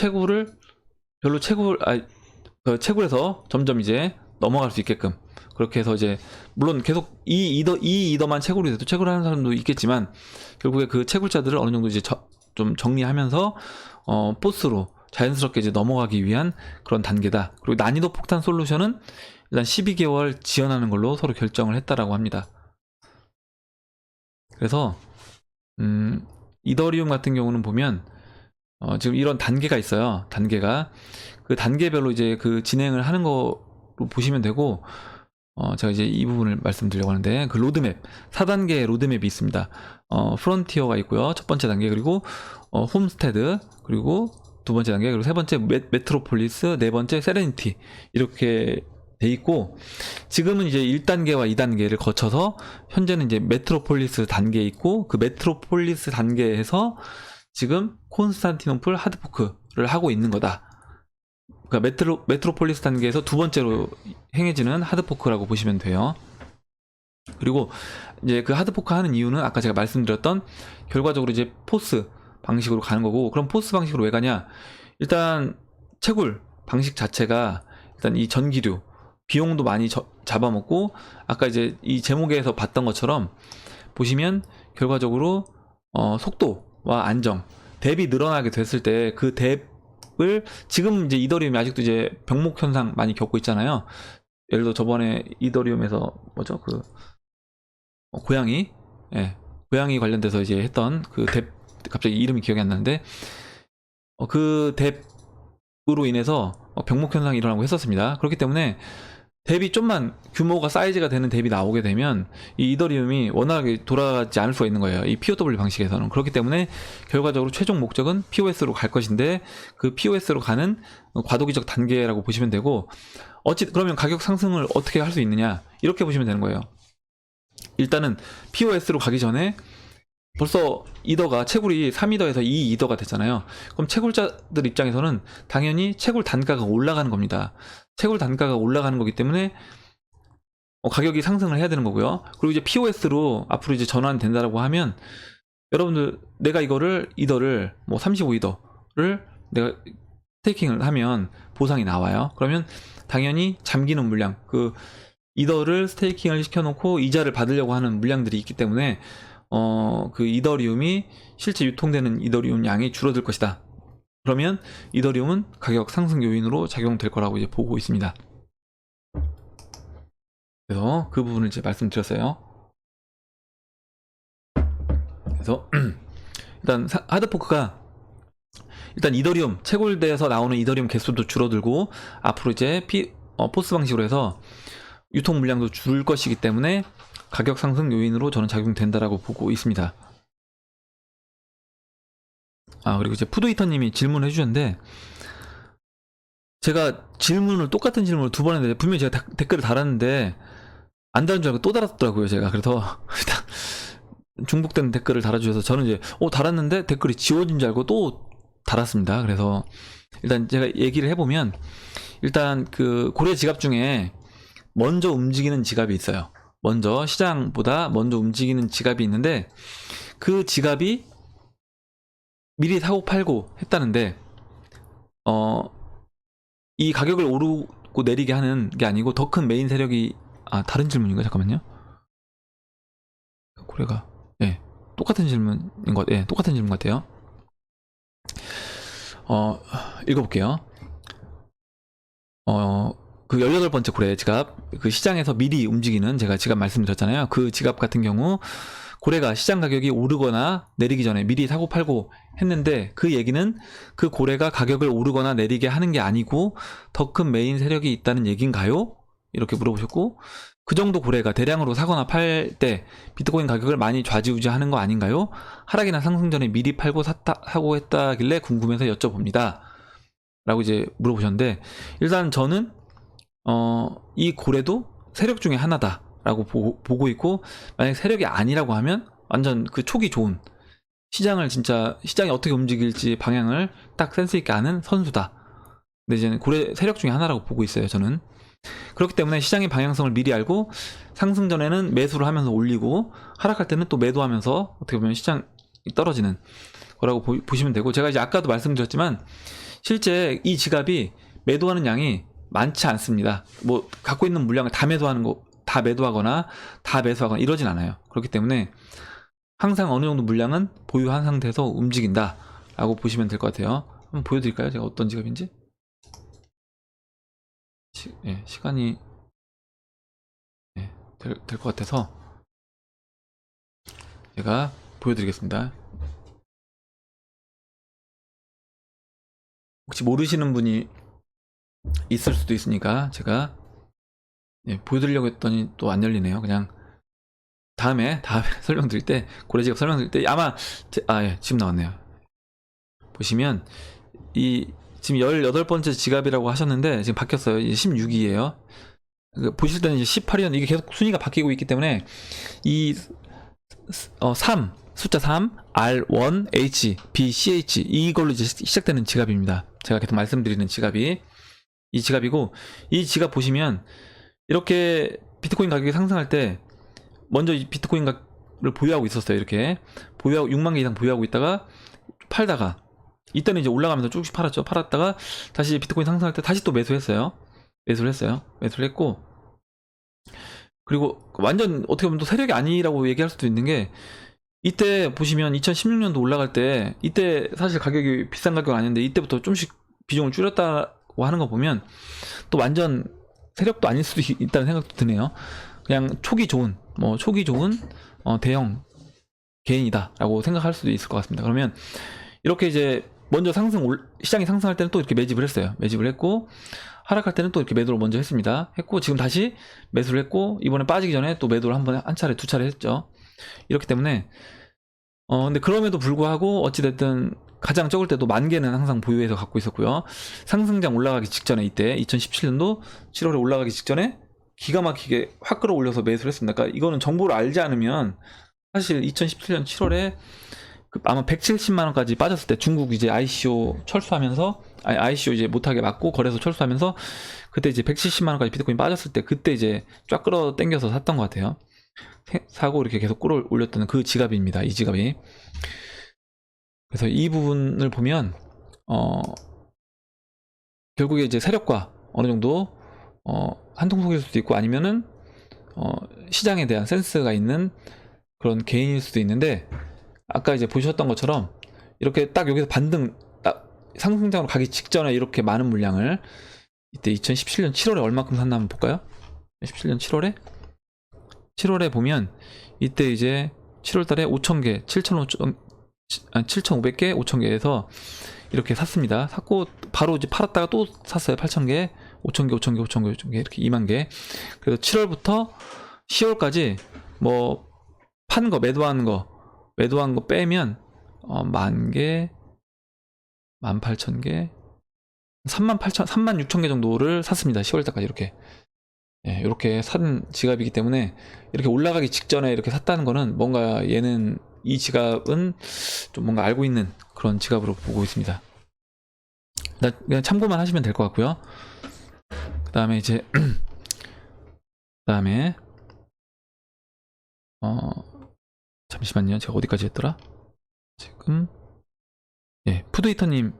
채굴에서 점점 이제 넘어갈 수 있게끔 그렇게 해서 이제 물론 계속 이 이더만 채굴이 돼도 채굴하는 사람도 있겠지만 결국에 그 채굴자들을 어느 정도 이제 좀 정리하면서 포스로 자연스럽게 이제 넘어가기 위한 그런 단계다. 그리고 난이도 폭탄 솔루션은 일단 12개월 지연하는 걸로 서로 결정을 했다라고 합니다. 그래서 이더리움 같은 경우는 보면 지금 이런 단계가 있어요. 그 단계별로 이제 그 진행을 하는 거로 보시면 되고, 제가 이제 이 부분을 말씀드리려고 하는데, 그 로드맵 4단계 로드맵이 있습니다. 프론티어가 있고요. 첫 번째 단계, 그리고 홈스테드, 그리고 두 번째 단계, 그리고 세 번째 메트로폴리스, 네 번째 세레니티 이렇게 돼 있고, 지금은 이제 1단계와 2단계를 거쳐서 현재는 이제 메트로폴리스 단계에 있고, 그 메트로폴리스 단계에서 지금 콘스탄티노플 하드포크를 하고 있는 거다. 그러니까 메트로폴리스 단계에서 두 번째로 행해지는 하드포크라고 보시면 돼요. 그리고 이제 그 하드포크 하는 이유는 아까 제가 말씀드렸던 결과적으로 이제 포스 방식으로 가는 거고, 그럼 포스 방식으로 왜 가냐? 일단 채굴 방식 자체가 일단 이 전기료 비용도 많이 잡아먹고, 아까 이제 이 제목에서 봤던 것처럼 보시면 결과적으로 속도와 안정, 뎁이 늘어나게 됐을 때 그 뎁을 지금 이제 이더리움이 아직도 이제 병목 현상 많이 겪고 있잖아요. 예를 들어 저번에 이더리움에서 뭐죠? 그 고양이 관련돼서 이제 했던 그 뎁, 갑자기 이름이 기억이 안 나는데 그 뎁으로 인해서 병목 현상이 일어나고 했었습니다. 그렇기 때문에 뎁이 좀만 규모가 사이즈가 되는 뎁이 나오게 되면 이 이더리움이 워낙에 돌아가지 않을 수가 있는 거예요. 이 POW 방식에서는. 그렇기 때문에 결과적으로 최종 목적은 POS로 갈 것인데, 그 POS로 가는 과도기적 단계라고 보시면 되고, 그러면 가격 상승을 어떻게 할 수 있느냐, 이렇게 보시면 되는 거예요. 일단은 POS로 가기 전에 벌써 채굴이 3이더에서 2이더가 됐잖아요. 그럼 채굴자들 입장에서는 당연히 채굴 단가가 올라가는 겁니다. 채굴 단가가 올라가는 거기 때문에 가격이 상승을 해야 되는 거고요. 그리고 이제 POS로 앞으로 이제 전환된다라고 하면, 여러분들 내가 이더를 뭐 35이더를 내가 스테이킹을 하면 보상이 나와요. 그러면 당연히 잠기는 물량, 그 이더를 스테이킹을 시켜놓고 이자를 받으려고 하는 물량들이 있기 때문에 그 이더리움이 실제 유통되는 이더리움 양이 줄어들 것이다. 그러면 이더리움은 가격 상승 요인으로 작용될 거라고 이제 보고 있습니다. 그래서 그 부분을 이제 말씀드렸어요. 그래서 일단 하드포크가 일단 이더리움 채굴대에서 나오는 이더리움 개수도 줄어들고 앞으로 이제 포스 방식으로 해서 유통 물량도 줄 것이기 때문에 가격 상승 요인으로 저는 작용된다라고 보고 있습니다. 그리고 이제 푸드히터님이 질문을 해주셨는데, 제가 똑같은 질문을 두 번 했는데, 분명히 제가 댓글을 달았는데 안 달은 줄 알고 또 달았더라고요, 제가. 그래서 중복된 댓글을 달아주셔서 저는 이제 달았는데 댓글이 지워진 줄 알고 또 달았습니다. 그래서 일단 제가 얘기를 해보면, 일단 그 고래 지갑 중에 먼저 움직이는 지갑이 있어요. 먼저 시장보다 먼저 움직이는 지갑이 있는데, 그 지갑이 미리 사고 팔고 했다는데, 이 가격을 오르고 내리게 하는 게 아니고 더 큰 메인 세력이, 다른 질문인가요? 잠깐만요. 고래가, 똑같은 질문인 똑같은 질문 같아요. 읽어볼게요. 그 18번째 고래 지갑, 그 시장에서 미리 움직이는, 제가 지갑 말씀드렸잖아요. 그 지갑 같은 경우 고래가 시장 가격이 오르거나 내리기 전에 미리 사고 팔고 했는데, 그 얘기는 그 고래가 가격을 오르거나 내리게 하는 게 아니고 더 큰 메인 세력이 있다는 얘기인가요? 이렇게 물어보셨고, 그 정도 고래가 대량으로 사거나 팔 때 비트코인 가격을 많이 좌지우지하는 거 아닌가요? 하락이나 상승 전에 미리 팔고 사고 했다길래 궁금해서 여쭤봅니다. 라고 이제 물어보셨는데, 일단 저는 이 고래도 세력 중에 하나다 라고 보고 있고, 만약 세력이 아니라고 하면 완전 그 촉이 좋은, 시장이 어떻게 움직일지 방향을 딱 센스 있게 아는 선수다. 근데 이제는 고래 세력 중에 하나라고 보고 있어요, 저는. 그렇기 때문에 시장의 방향성을 미리 알고, 상승 전에는 매수를 하면서 올리고, 하락할 때는 또 매도하면서 어떻게 보면 시장이 떨어지는 거라고 보시면 되고, 제가 이제 아까도 말씀드렸지만 실제 이 지갑이 매도하는 양이 많지 않습니다. 뭐 갖고 있는 물량을 다 매도하거나 다 매수하거나 이러진 않아요. 그렇기 때문에 항상 어느 정도 물량은 보유한 상태에서 움직인다 라고 보시면 될 것 같아요. 한번 보여드릴까요? 제가 어떤 지갑인지? 시간이 될 것 같아서 제가 보여드리겠습니다. 혹시 모르시는 분이 있을 수도 있으니까 제가 보여드리려고 했더니 또 안 열리네요. 그냥 다음에 설명드릴 때, 고래지갑 설명드릴 때 아마 지금 나왔네요. 보시면 지금 18번째 지갑이라고 하셨는데 지금 바뀌었어요. 이제 16이에요. 보실 때는 이제 18이었는데 이게 계속 순위가 바뀌고 있기 때문에 이 3, 숫자 3, R1, H, B, CH 이걸로 이제 시작되는 지갑입니다. 제가 계속 말씀드리는 지갑이 이 지갑이고, 이 지갑 보시면 이렇게 비트코인 가격이 상승할 때 먼저 이 비트코인을 보유하고 있었어요. 이렇게 6만 개 이상 보유하고 있다가 팔다가, 이때는 이제 올라가면서 쭉쭉 팔았다가 다시 비트코인 상승할 때 다시 또 매수를 했고, 그리고 완전 어떻게 보면 또 세력이 아니라고 얘기할 수도 있는 게, 이때 보시면 2016년도 올라갈 때, 이때 사실 가격이 비싼 가격은 아닌데 이때부터 좀씩 비중을 줄였다고 하는 거 보면 또 완전 세력도 아닐 수도 있다는 생각도 드네요. 그냥 촉이 좋은 대형 개인이다 라고 생각할 수도 있을 것 같습니다. 그러면 이렇게 이제 먼저 시장이 상승할 때는 또 이렇게 매집을 했고, 하락할 때는 또 이렇게 매도를 먼저 했고, 지금 다시 매수를 했고, 이번에 빠지기 전에 또 매도를 한 차례, 두 차례 했죠. 이렇기 때문에 근데 그럼에도 불구하고 어찌됐든 가장 적을 때도 10,000개는 항상 보유해서 갖고 있었고요. 상승장 올라가기 직전에, 이때 2017년도 7월에 올라가기 직전에 기가 막히게 확 끌어올려서 매수를 했습니다. 그러니까 이거는 정보를 알지 않으면, 사실 2017년 7월에 아마 170만원까지 빠졌을 때, 중국 이제 ICO 철수하면서, ICO 이제 못하게 막고 거래소 철수하면서 그때 이제 170만원까지 비트코인 빠졌을 때, 그때 이제 쫙 끌어 당겨서 샀던 것 같아요. 사고 이렇게 계속 끌어올렸던 그 지갑입니다, 이 지갑이. 그래서 이 부분을 보면 결국에 이제 세력과 어느 정도 한통속일 수도 있고, 아니면은 시장에 대한 센스가 있는 그런 개인일 수도 있는데, 아까 이제 보셨던 것처럼 이렇게 딱 여기서 상승장으로 가기 직전에 이렇게 많은 물량을, 이때 2017년 7월에 얼마큼 샀나 한번 볼까요? 17년 7월에 보면 이때 이제 7월달에 5,000개, 7,500개, 5,000개에서 이렇게 샀습니다. 샀고 바로 이제 팔았다가 또 샀어요. 8,000개, 5,000개, 5,000개, 5,000개, 5,000개 이렇게 2만 개. 그래서 7월부터 10월까지 뭐 판 거, 매도한 거 빼면 10,000개, 18,000개, 36,000개 정도를 샀습니다. 10월달까지 이렇게. 예, 이렇게 산 지갑이기 때문에 이렇게 올라가기 직전에 이렇게 샀다는 거는 뭔가 얘는 이 지갑은 좀 뭔가 알고 있는 그런 지갑으로 보고 있습니다. 그냥 참고만 하시면 될 것 같고요. 그 다음에 이제 그다음에 잠시만요. 제가 어디까지 했더라? 지금 푸드히터님이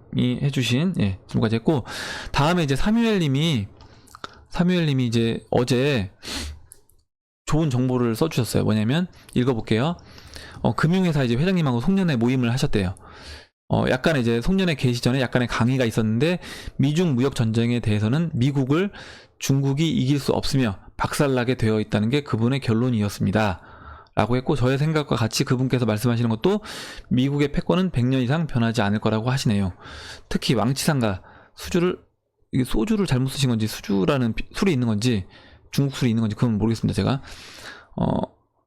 해주신 질문까지 했고, 다음에 이제 사뮤엘님이 이제 어제 좋은 정보를 써주셨어요. 뭐냐면 읽어볼게요. 금융회사 이제 회장님하고 송년회 모임을 하셨대요. 약간 이제 송년회 계시 전에 약간의 강의가 있었는데, 미중 무역 전쟁에 대해서는 미국을 중국이 이길 수 없으며 박살나게 되어 있다는 게 그분의 결론이었습니다. 라고 했고, 저의 생각과 같이 그분께서 말씀하시는 것도 미국의 패권은 100년 이상 변하지 않을 거라고 하시네요. 특히 왕치상가 이게 소주를 잘못 쓰신 건지, 수주라는 술이 있는 건지, 중국 술이 있는 건지 그건 모르겠습니다. 제가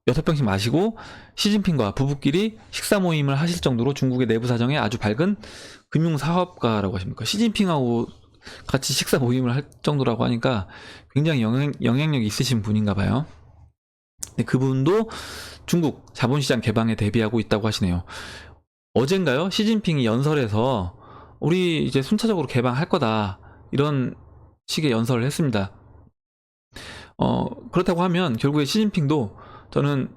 6병씩 마시고 시진핑과 부부끼리 식사 모임을 하실 정도로 중국의 내부 사정에 아주 밝은 금융사업가라고 하십니까. 시진핑하고 같이 식사 모임을 할 정도라고 하니까 굉장히 영향력이 있으신 분인가 봐요. 근데 그분도 중국 자본시장 개방에 대비하고 있다고 하시네요. 어젠가요? 시진핑이 연설에서 우리 이제 순차적으로 개방할 거다, 이런 식의 연설을 했습니다. 그렇다고 하면 결국에 시진핑도, 저는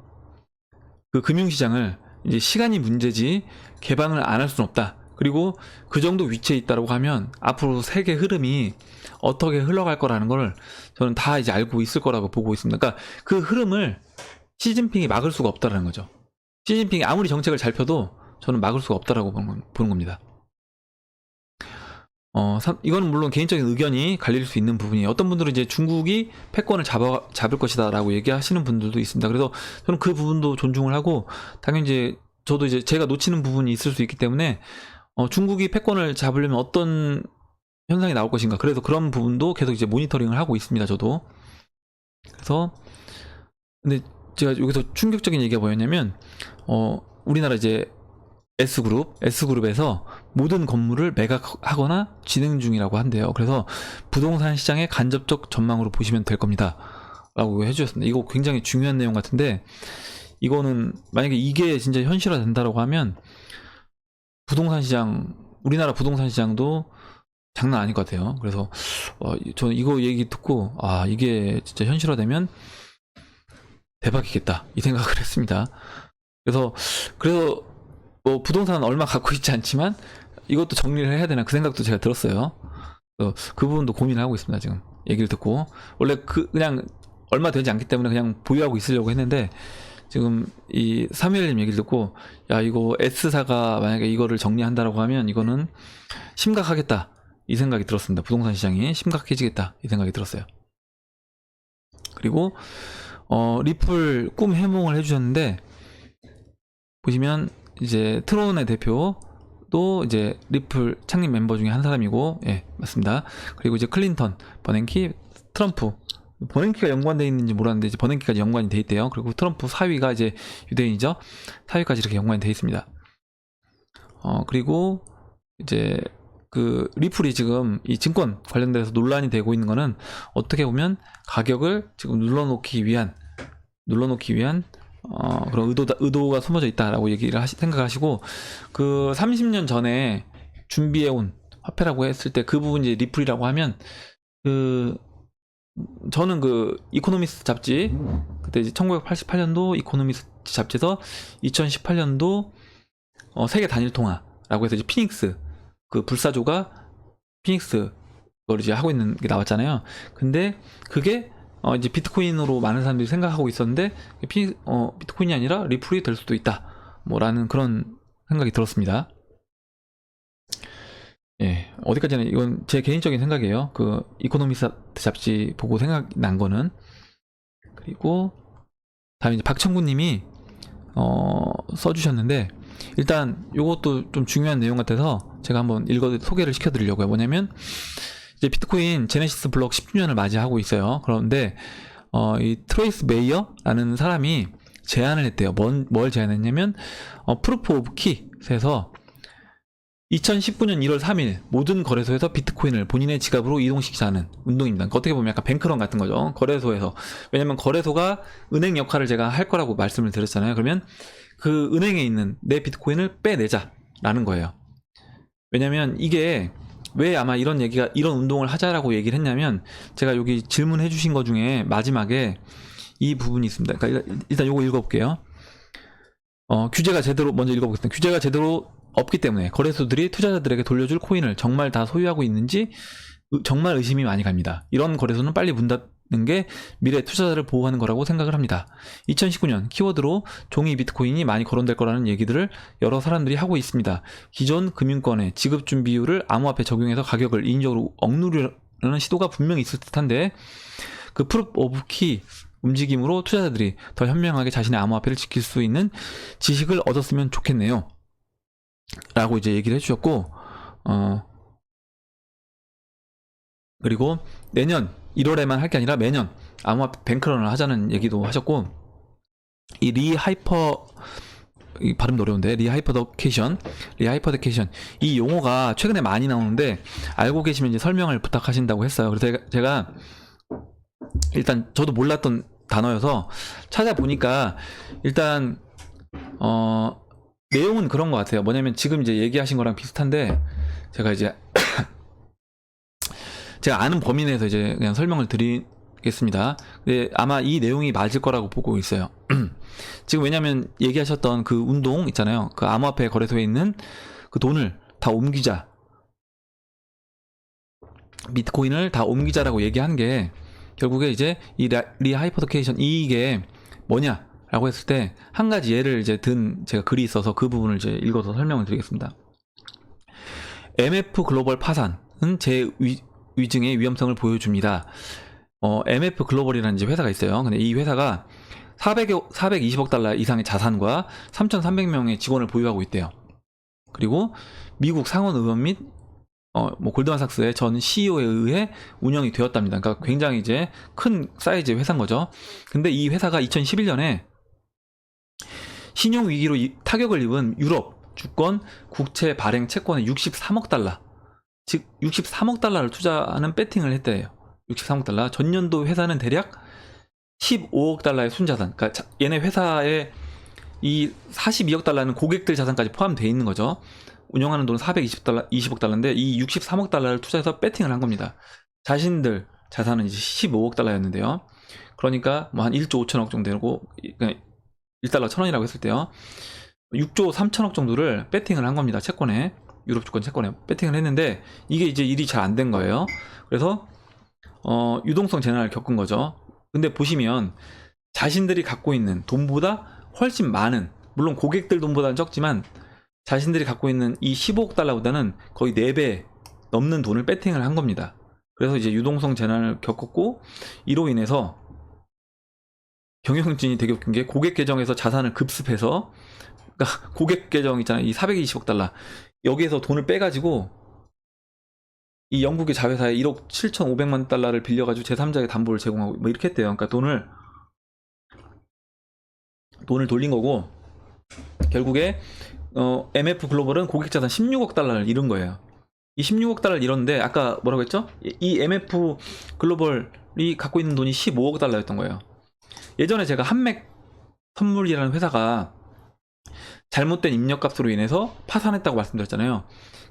그 금융시장을 이제 시간이 문제지 개방을 안 할 수는 없다. 그리고 그 정도 위치에 있다고 하면 앞으로 세계 흐름이 어떻게 흘러갈 거라는 걸 저는 다 이제 알고 있을 거라고 보고 있습니다. 그러니까 그 흐름을 시진핑이 막을 수가 없다는 거죠. 시진핑이 아무리 정책을 잘 펴도 저는 막을 수가 없다라고 보는 겁니다. 이거는 물론 개인적인 의견이 갈릴 수 있는 부분이에요. 어떤 분들은 이제 중국이 패권을 잡을 것이다 라고 얘기하시는 분들도 있습니다. 그래서 저는 그 부분도 존중을 하고, 당연히 이제 저도 이제 제가 놓치는 부분이 있을 수 있기 때문에 중국이 패권을 잡으려면 어떤 현상이 나올 것인가, 그래서 그런 부분도 계속 이제 모니터링을 하고 있습니다. 저도. 그래서 근데 제가 여기서 충격적인 얘기가 뭐였냐면, 우리나라 이제 S그룹에서 모든 건물을 매각하거나 진행 중이라고 한대요. 그래서 부동산 시장의 간접적 전망으로 보시면 될 겁니다 라고 해주셨습니다. 이거 굉장히 중요한 내용 같은데, 이거는 만약에 이게 진짜 현실화 된다고 하면 우리나라 부동산 시장도 장난 아닐 것 같아요. 그래서 저는 이거 얘기 듣고 이게 진짜 현실화되면 대박이겠다, 이 생각을 했습니다. 그래서 뭐 부동산은 얼마 갖고 있지 않지만 이것도 정리를 해야 되나, 그 생각도 제가 들었어요. 그 부분도 고민을 하고 있습니다. 지금 얘기를 듣고, 원래 그냥 얼마 되지 않기 때문에 그냥 보유하고 있으려고 했는데, 지금 이 사무엘님 얘기를 듣고, 야, 이거 S사가 만약에 이거를 정리한다라고 하면 이거는 심각하겠다, 이 생각이 들었습니다. 부동산 시장이 심각해지겠다, 이 생각이 들었어요. 그리고 리플 꿈 해몽을 해주셨는데, 보시면 이제 트론의 대표도 이제 리플 창립 멤버 중에 한 사람이고, 맞습니다. 그리고 이제 클린턴, 버냉키, 트럼프, 버냉키가 연관되어 있는지 몰랐는데 이제 버냉키까지 연관이 돼 있대요. 그리고 트럼프 사위가 이제 유대인이죠. 사위까지 이렇게 연관이 돼 있습니다. 그리고 이제 그 리플이 지금 이 증권 관련돼서 논란이 되고 있는 거는, 어떻게 보면 가격을 지금 눌러놓기 위한 그런 의도가 숨어져 있다라고 생각하시고, 그 30년 전에 준비해온 화폐라고 했을 때 그 부분 이제 리플이라고 하면, 저는 그 이코노미스트 잡지, 그때 이제 1988년도 이코노미스트 잡지에서 2018년도 세계 단일 통화라고 해서 이제 피닉스, 그 불사조가 피닉스 그걸 이제 하고 있는 게 나왔잖아요. 근데 그게 이제 비트코인으로 많은 사람들이 생각하고 있었는데, 비트코인이 아니라 리플이 될 수도 있다, 라는 그런 생각이 들었습니다. 어디까지나 이건 제 개인적인 생각이에요. 그 이코노미스트 잡지 보고 생각난 거는. 그리고 다음에 이제 박청구님이 써주셨는데, 일단 요것도 좀 중요한 내용 같아서 제가 한번 소개를 시켜드리려고요. 뭐냐면 이제 비트코인 제네시스 블록 10주년을 맞이하고 있어요. 그런데 이 트레이스 메이어라는 사람이 제안을 했대요. 뭘 제안했냐면 프루프 오브 키에서 2019년 1월 3일 모든 거래소에서 비트코인을 본인의 지갑으로 이동시키자 하는 운동입니다. 그러니까 어떻게 보면 약간 뱅크런 같은 거죠. 거래소에서. 왜냐면 거래소가 은행 역할을 제가 할 거라고 말씀을 드렸잖아요. 그러면 그 은행에 있는 내 비트코인을 빼내자라는 거예요. 왜냐면 이게 왜 아마 이런 운동을 하자라고 얘기를 했냐면, 제가 여기 질문해 주신 것 중에 마지막에 이 부분이 있습니다. 그러니까 일단 요거 읽어볼게요. 먼저 읽어보겠습니다. 규제가 제대로 없기 때문에 거래소들이 투자자들에게 돌려줄 코인을 정말 다 소유하고 있는지 정말 의심이 많이 갑니다. 이런 거래소는 빨리 문 닫는 게 미래 투자자를 보호하는 거라고 생각을 합니다. 2019년 키워드로 종이 비트코인이 많이 거론될 거라는 얘기들을 여러 사람들이 하고 있습니다. 기존 금융권의 지급 준비율을 암호화폐 적용해서 가격을 인위적으로 억누르려는 시도가 분명히 있을 듯한데, 그 프루프 오브 키 움직임으로 투자자들이 더 현명하게 자신의 암호화폐를 지킬 수 있는 지식을 얻었으면 좋겠네요. 라고 이제 얘기를 해주셨고, 그리고 내년 1월에만 할 게 아니라 매년 암호화폐 뱅크런을 하자는 얘기도 하셨고, 이 발음도 어려운데, 리하이퍼더케이션 이 용어가 최근에 많이 나오는데 알고 계시면 이제 설명을 부탁하신다고 했어요. 그래서 제가 일단 저도 몰랐던 단어여서 찾아보니까 일단 내용은 그런 것 같아요. 뭐냐면 지금 이제 얘기하신 거랑 비슷한데, 제가 이제 제가 아는 범위 내에서 이제 그냥 설명을 드리겠습니다. 근데 아마 이 내용이 맞을 거라고 보고 있어요. 지금 왜냐면 얘기하셨던 그 운동 있잖아요. 그 암호화폐 거래소에 있는 그 돈을 다 옮기자, 비트코인을 다 옮기자라고 얘기한 게 결국에 이제 이 리하이퍼더케이션, 이게 뭐냐 라고 했을 때 한 가지 예를 이제 든 제가 글이 있어서 그 부분을 이제 읽어서 설명을 드리겠습니다. MF 글로벌 파산은 위증의 위험성을 보여줍니다. MF 글로벌이라는 이제 회사가 있어요. 근데 이 회사가 420억 달러 이상의 자산과 3,300명의 직원을 보유하고 있대요. 그리고 미국 상원 의원 및 골드만삭스의 전 CEO에 의해 운영이 되었답니다. 그러니까 굉장히 이제 큰 사이즈의 회사인 거죠. 근데 이 회사가 2011년에 신용 위기로 타격을 입은 유럽 주권 국채 발행 채권에 63억 달러, 즉 63억 달러를 투자하는 배팅을 했대요. 63억 달러. 전년도 회사는 대략 15억 달러의 순자산. 그러니까 얘네 회사에 이 42억 달러는 고객들 자산까지 포함되어 있는 거죠. 운영하는 돈은 20억 달러인데 이 63억 달러를 투자해서 배팅을 한 겁니다. 자신들 자산은 이제 15억 달러였는데요. 그러니까 뭐 한 1조 5천억 정도 되고, 그러니까 1달러 1,000원이라고 했을 때요. 6조 3천억 정도를 배팅을 한 겁니다. 채권에, 유럽 주권 채권에 배팅을 했는데 이게 이제 일이 잘 안 된 거예요. 그래서 유동성 재난을 겪은 거죠. 근데 보시면 자신들이 갖고 있는 돈보다 훨씬 많은, 물론 고객들 돈보다는 적지만 자신들이 갖고 있는 이 15억 달러보다는 거의 4배 넘는 돈을 배팅을 한 겁니다. 그래서 이제 유동성 재난을 겪었고, 이로 인해서 경영진이 되게 웃긴 게 고객 계정에서 자산을 급습해서, 그러니까 고객 계정 있잖아요. 이 420억 달러 여기에서 돈을 빼가지고 이 영국의 자회사에 1억 7,500만 달러를 빌려가지고 제3자의 담보를 제공하고 뭐 이렇게 했대요. 그러니까 돈을 돌린 거고, 결국에 MF 글로벌은 고객 자산 16억 달러를 잃은 거예요. 이 16억 달러를 잃었는데 아까 뭐라고 했죠? 이 MF 글로벌이 갖고 있는 돈이 15억 달러였던 거예요. 예전에 제가 한맥 선물이라는 회사가 잘못된 입력값으로 인해서 파산했다고 말씀드렸잖아요.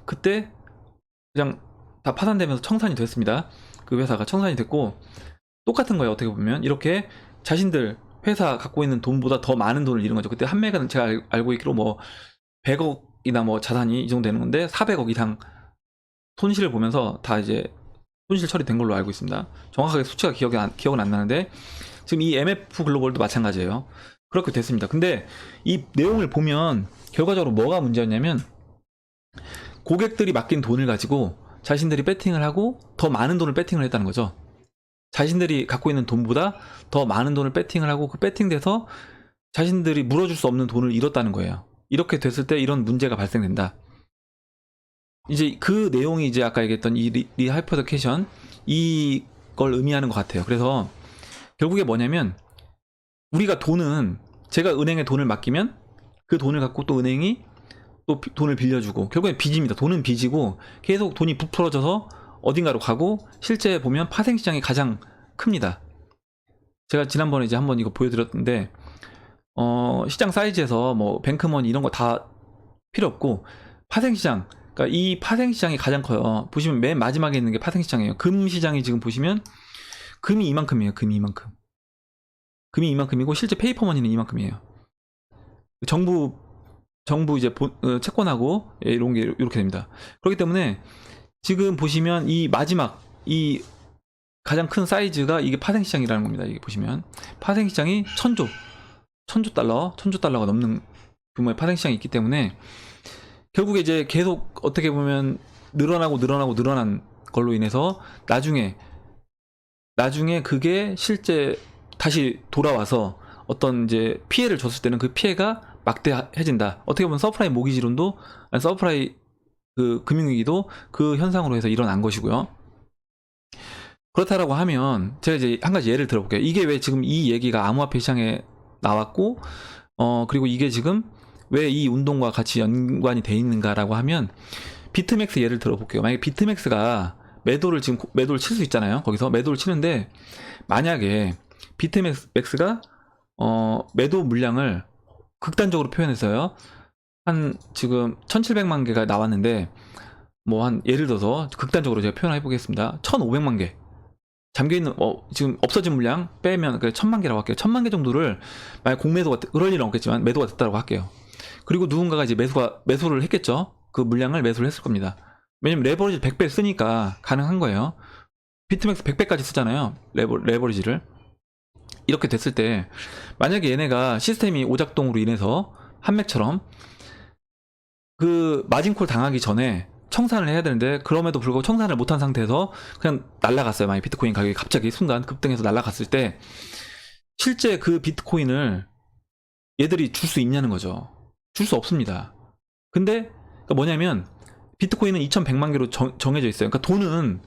그때 그냥 다 파산되면서 청산이 됐습니다. 그 회사가 청산이 됐고, 똑같은 거예요. 어떻게 보면 이렇게 자신들 회사 갖고 있는 돈보다 더 많은 돈을 잃은 거죠. 그때 한맥은 제가 알고 있기로 뭐 100억이나 뭐 자산이 이 정도 되는 건데 400억 이상 손실을 보면서 다 이제 손실 처리된 걸로 알고 있습니다. 정확하게 수치가 기억은 안 나는데, 지금 이 MF 글로벌도 마찬가지예요. 그렇게 됐습니다. 근데 이 내용을 보면 결과적으로 뭐가 문제였냐면, 고객들이 맡긴 돈을 가지고 자신들이 배팅을 하고 더 많은 돈을 배팅을 했다는 거죠. 자신들이 갖고 있는 돈보다 더 많은 돈을 배팅을 하고, 그 배팅돼서 자신들이 물어줄 수 없는 돈을 잃었다는 거예요. 이렇게 됐을 때 이런 문제가 발생된다. 이제 그 내용이 이제 아까 얘기했던 이 리하이퍼더케이션 이걸 의미하는 것 같아요. 그래서 결국에 뭐냐면 우리가 돈은 제가 은행에 돈을 맡기면 그 돈을 갖고 또 은행이 또 돈을 빌려주고 결국엔 빚입니다. 돈은 빚이고 계속 돈이 부풀어져서 어딘가로 가고 실제 보면 파생시장이 가장 큽니다. 제가 지난번에 이제 한번 이거 보여드렸는데 시장 사이즈에서 뭐 뱅크머니 이런 거 다 필요 없고 파생시장, 그러니까 이 파생시장이 가장 커요. 보시면 맨 마지막에 있는 게 파생시장이에요. 금시장이 지금 보시면 금이 이만큼이에요. 금이 이만큼. 금이 이만큼이고 실제 페이퍼머니는 이만큼이에요. 정부 이제 채권하고 이런 게 이렇게 됩니다. 그렇기 때문에 지금 보시면 이 마지막 이 가장 큰 사이즈가 이게 파생시장이라는 겁니다. 이게 보시면 파생시장이 1000조 달러가 넘는 규모의 파생시장이 있기 때문에 결국에 이제 계속 어떻게 보면 늘어난 걸로 인해서 나중에 그게 실제 다시 돌아와서 어떤 이제 피해를 줬을 때는 그 피해가 막대해진다. 어떻게 보면 서프라이 모기지론도 서프라이 그 금융위기도 그 현상으로 해서 일어난 것이고요. 그렇다라고 하면 제가 이제 한 가지 예를 들어볼게요. 이게 왜 지금 이 얘기가 암호화폐 시장에 나왔고 그리고 이게 지금 왜 이 운동과 같이 연관이 돼 있는가라고 하면 비트맥스 예를 들어볼게요. 만약에 비트맥스가 매도를 칠 수 있잖아요. 거기서 매도를 치는데 만약에 비트맥스가 매도 물량을 극단적으로 표현해서요. 한 지금 1700만 개가 나왔는데 뭐 한 예를 들어서 극단적으로 제가 표현해 보겠습니다. 1500만 개 잠겨있는 지금 없어진 물량 빼면 1000만 개라고 할게요. 1000만 개 정도를 만약 공매도가 그럴 일은 없겠지만 매도가 됐다고 할게요. 그리고 누군가가 이제 매수를 했겠죠. 그 물량을 매수를 했을 겁니다. 왜냐면 레버리지 100배 쓰니까 가능한 거예요. 비트맥스 100배까지 쓰잖아요. 레버리지를. 이렇게 됐을 때 만약에 얘네가 시스템이 오작동으로 인해서 한맥처럼 그 마진콜 당하기 전에 청산을 해야 되는데 그럼에도 불구하고 청산을 못한 상태에서 그냥 날라갔어요. 만약 비트코인 가격이 갑자기 순간 급등해서 날라갔을 때 실제 그 비트코인을 얘들이 줄 수 있냐는 거죠. 줄 수 없습니다. 근데 그러니까 뭐냐면 비트코인은 2100만 개로 정해져 있어요. 그러니까 돈은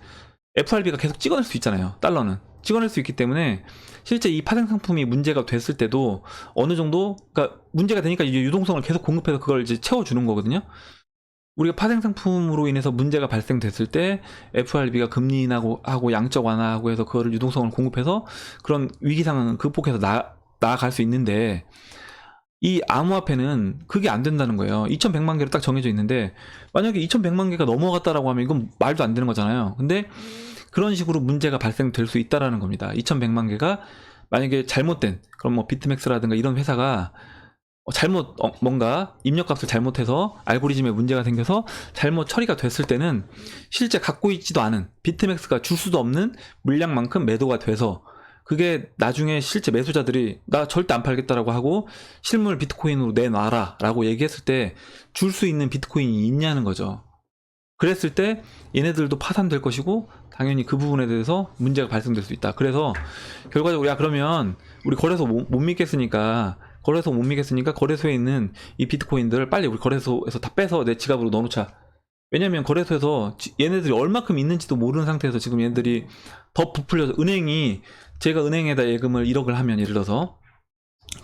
FRB가 계속 찍어낼 수 있잖아요. 달러는 찍어낼 수 있기 때문에 실제 이 파생 상품이 문제가 됐을 때도 어느 정도 그러니까 문제가 되니까 이제 유동성을 계속 공급해서 그걸 이제 채워주는 거거든요. 우리가 파생 상품으로 인해서 문제가 발생됐을 때 FRB가 금리 인하고 양적 완화하고 해서 그거를 유동성을 공급해서 그런 위기 상황을 극복해서 나아갈 수 있는데 이 암호화폐는 그게 안 된다는 거예요. 2100만 개로 딱 정해져 있는데 만약에 2100만 개가 넘어갔다라고 하면 이건 말도 안 되는 거잖아요. 근데 그런 식으로 문제가 발생될 수 있다라는 겁니다. 2100만 개가 만약에 잘못된 그럼 뭐 비트맥스라든가 이런 회사가 뭔가 입력값을 잘못해서 알고리즘에 문제가 생겨서 잘못 처리가 됐을 때는 실제 갖고 있지도 않은 비트맥스가 줄 수도 없는 물량만큼 매도가 돼서 그게 나중에 실제 매수자들이 나 절대 안 팔겠다라고 하고 실물 비트코인으로 내놔라 라고 얘기했을 때 줄 수 있는 비트코인이 있냐는 거죠. 그랬을 때 얘네들도 파산될 것이고 당연히 그 부분에 대해서 문제가 발생될 수 있다. 그래서 결과적으로 그러면 우리 거래소 못 믿겠으니까 거래소에 있는 이 비트코인들을 빨리 우리 거래소에서 다 빼서 내 지갑으로 넣어놓자. 왜냐면 거래소에서 얘네들이 얼마큼 있는지도 모르는 상태에서 지금 얘네들이 더 부풀려서 제가 은행에다 예금을 1억을 하면 예를 들어서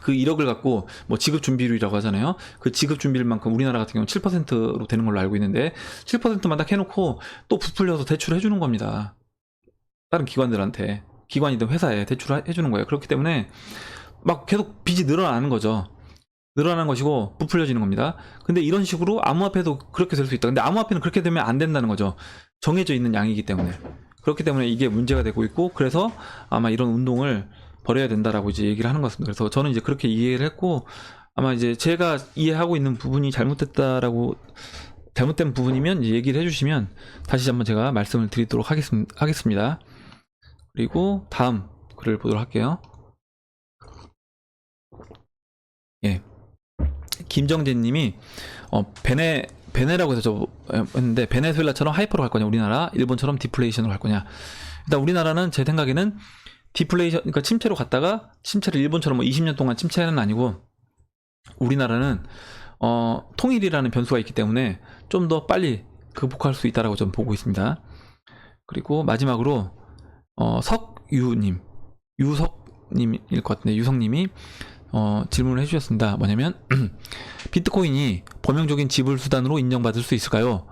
그 1억을 갖고 뭐 지급 준비율이라고 하잖아요. 그 지급 준비율만큼 우리나라 같은 경우는 7%로 되는 걸로 알고 있는데 7%만 딱 해놓고 또 부풀려서 대출을 해주는 겁니다. 다른 기관이든 회사에 대출을 해주는 거예요. 그렇기 때문에 막 계속 빚이 늘어나는 거죠. 늘어나는 것이고 부풀려지는 겁니다. 근데 이런 식으로 암호화폐도 그렇게 될 수 있다. 근데 암호화폐는 그렇게 되면 안 된다는 거죠. 정해져 있는 양이기 때문에. 그렇기 때문에 이게 문제가 되고 있고 그래서 아마 이런 운동을 벌여야 된다라고 이제 얘기를 하는 것 같습니다. 그래서 저는 이제 그렇게 이해를 했고 아마 이제 제가 이해하고 있는 부분이 잘못된 부분이면 이제 얘기를 해주시면 다시 한번 제가 말씀을 드리도록 하겠습니다. 그리고 다음 글을 보도록 할게요. 예. 김정재님이 베네라고 해서 저 했는데 베네수엘라처럼 하이퍼로 갈 거냐 우리나라 일본처럼 디플레이션으로 갈 거냐. 일단 우리나라는 제 생각에는 디플레이션 그러니까 침체로 갔다가 침체를 일본처럼 뭐 20년 동안 침체는 아니고 우리나라는 통일이라는 변수가 있기 때문에 좀 더 빨리 극복할 수 있다라고 저는 보고 있습니다. 그리고 마지막으로 석유님, 유석님일 것 같은데 유석님이 질문을 해주셨습니다. 뭐냐면 비트코인이 범용적인 지불 수단으로 인정받을 수 있을까요?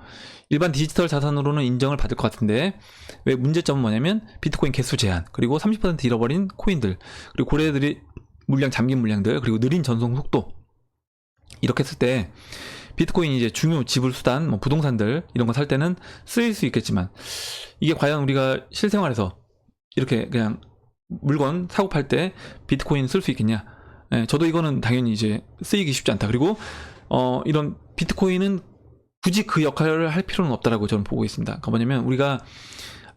일반 디지털 자산으로는 인정을 받을 것 같은데 왜 문제점은 뭐냐면 비트코인 개수 제한, 그리고 30% 잃어버린 코인들, 그리고 고래들이 물량 잠긴 물량들, 그리고 느린 전송 속도, 이렇게 했을 때 비트코인이 이제 중요 지불 수단, 뭐 부동산들 이런 거 살 때는 쓰일 수 있겠지만 이게 과연 우리가 실생활에서 이렇게 그냥 물건 사고 팔 때 비트코인 쓸 수 있겠냐? 예, 저도 이거는 당연히 이제 쓰이기 쉽지 않다. 그리고 이런 비트코인은 굳이 그 역할을 할 필요는 없다라고 저는 보고 있습니다. 그러니까 뭐냐면 우리가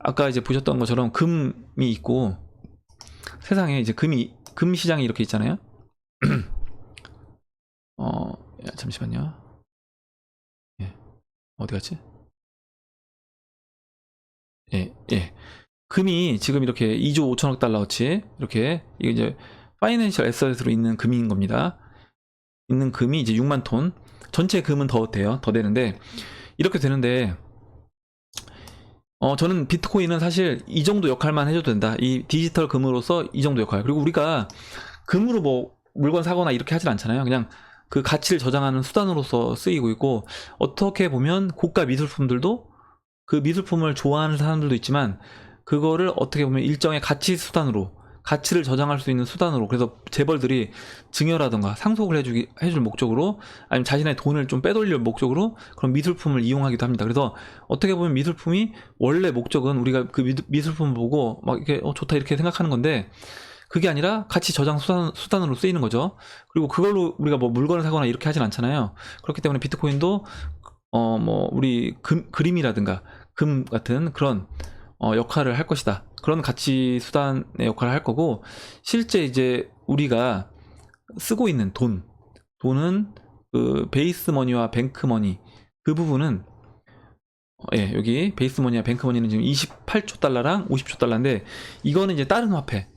아까 이제 보셨던 것처럼 금이 있고 세상에 이제 금 시장이 이렇게 있잖아요. 잠시만요. 예, 어디 갔지? 예. 금이 지금 이렇게 2조 5천억 달러어치 이렇게 이게 이제 파이낸셜 에셋으로 있는 금인 겁니다. 있는 금이 이제 6만 톤. 전체 금은 더 돼요. 더 되는데 이렇게 되는데 저는 비트코인은 사실 이 정도 역할만 해줘도 된다. 이 디지털 금으로서 이 정도 역할. 그리고 우리가 금으로 뭐 물건 사거나 이렇게 하진 않잖아요. 그냥 그 가치를 저장하는 수단으로서 쓰이고 있고, 어떻게 보면 고가 미술품들도 그 미술품을 좋아하는 사람들도 있지만 그거를 어떻게 보면 일정의 가치 수단으로, 가치를 저장할 수 있는 수단으로, 그래서 재벌들이 증여라든가 상속을 해줄 목적으로, 아니면 자신의 돈을 좀 빼돌릴 목적으로 그런 미술품을 이용하기도 합니다. 그래서 어떻게 보면 미술품이 원래 목적은 우리가 그 미술품을 보고 막 이렇게 좋다 이렇게 생각하는 건데 그게 아니라 가치 저장 수단으로 쓰이는 거죠. 그리고 그걸로 우리가 뭐 물건을 사거나 이렇게 하진 않잖아요. 그렇기 때문에 비트코인도 뭐 우리 그림이라든가 금 같은 그런 역할을 할 것이다. 그런 가치 수단의 역할을 할 거고, 실제 이제 우리가 쓰고 있는 돈은 그 베이스 머니와 뱅크 머니, 그 부분은 여기 베이스 머니와 뱅크 머니는 지금 28조 달러랑 50조 달러인데 이거는 이제 다른 화폐,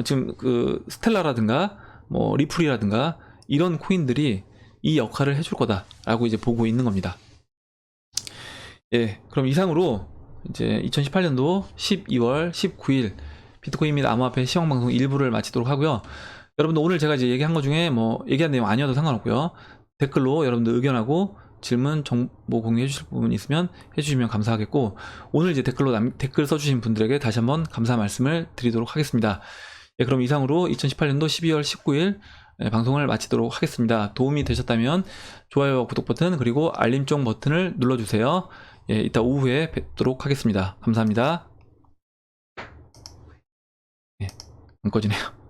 지금 그 스텔라라든가 뭐 리플이라든가 이런 코인들이 이 역할을 해줄 거다라고 이제 보고 있는 겁니다. 그럼 이상으로 이제 2018년도 12월 19일 비트코인 및 암호화폐 시황방송 일부를 마치도록 하고요. 여러분들 오늘 제가 이제 얘기한 것 중에 뭐 얘기한 내용 아니어도 상관없고요. 댓글로 여러분들 의견하고 질문, 정보 공유해 주실 부분 있으면 해주시면 감사하겠고, 오늘 이제 댓글 써주신 분들에게 다시 한번 감사 말씀을 드리도록 하겠습니다. 그럼 이상으로 2018년도 12월 19일 방송을 마치도록 하겠습니다. 도움이 되셨다면 좋아요와 구독 버튼, 그리고 알림종 버튼을 눌러주세요. 이따 오후에 뵙도록 하겠습니다. 감사합니다. 안 꺼지네요.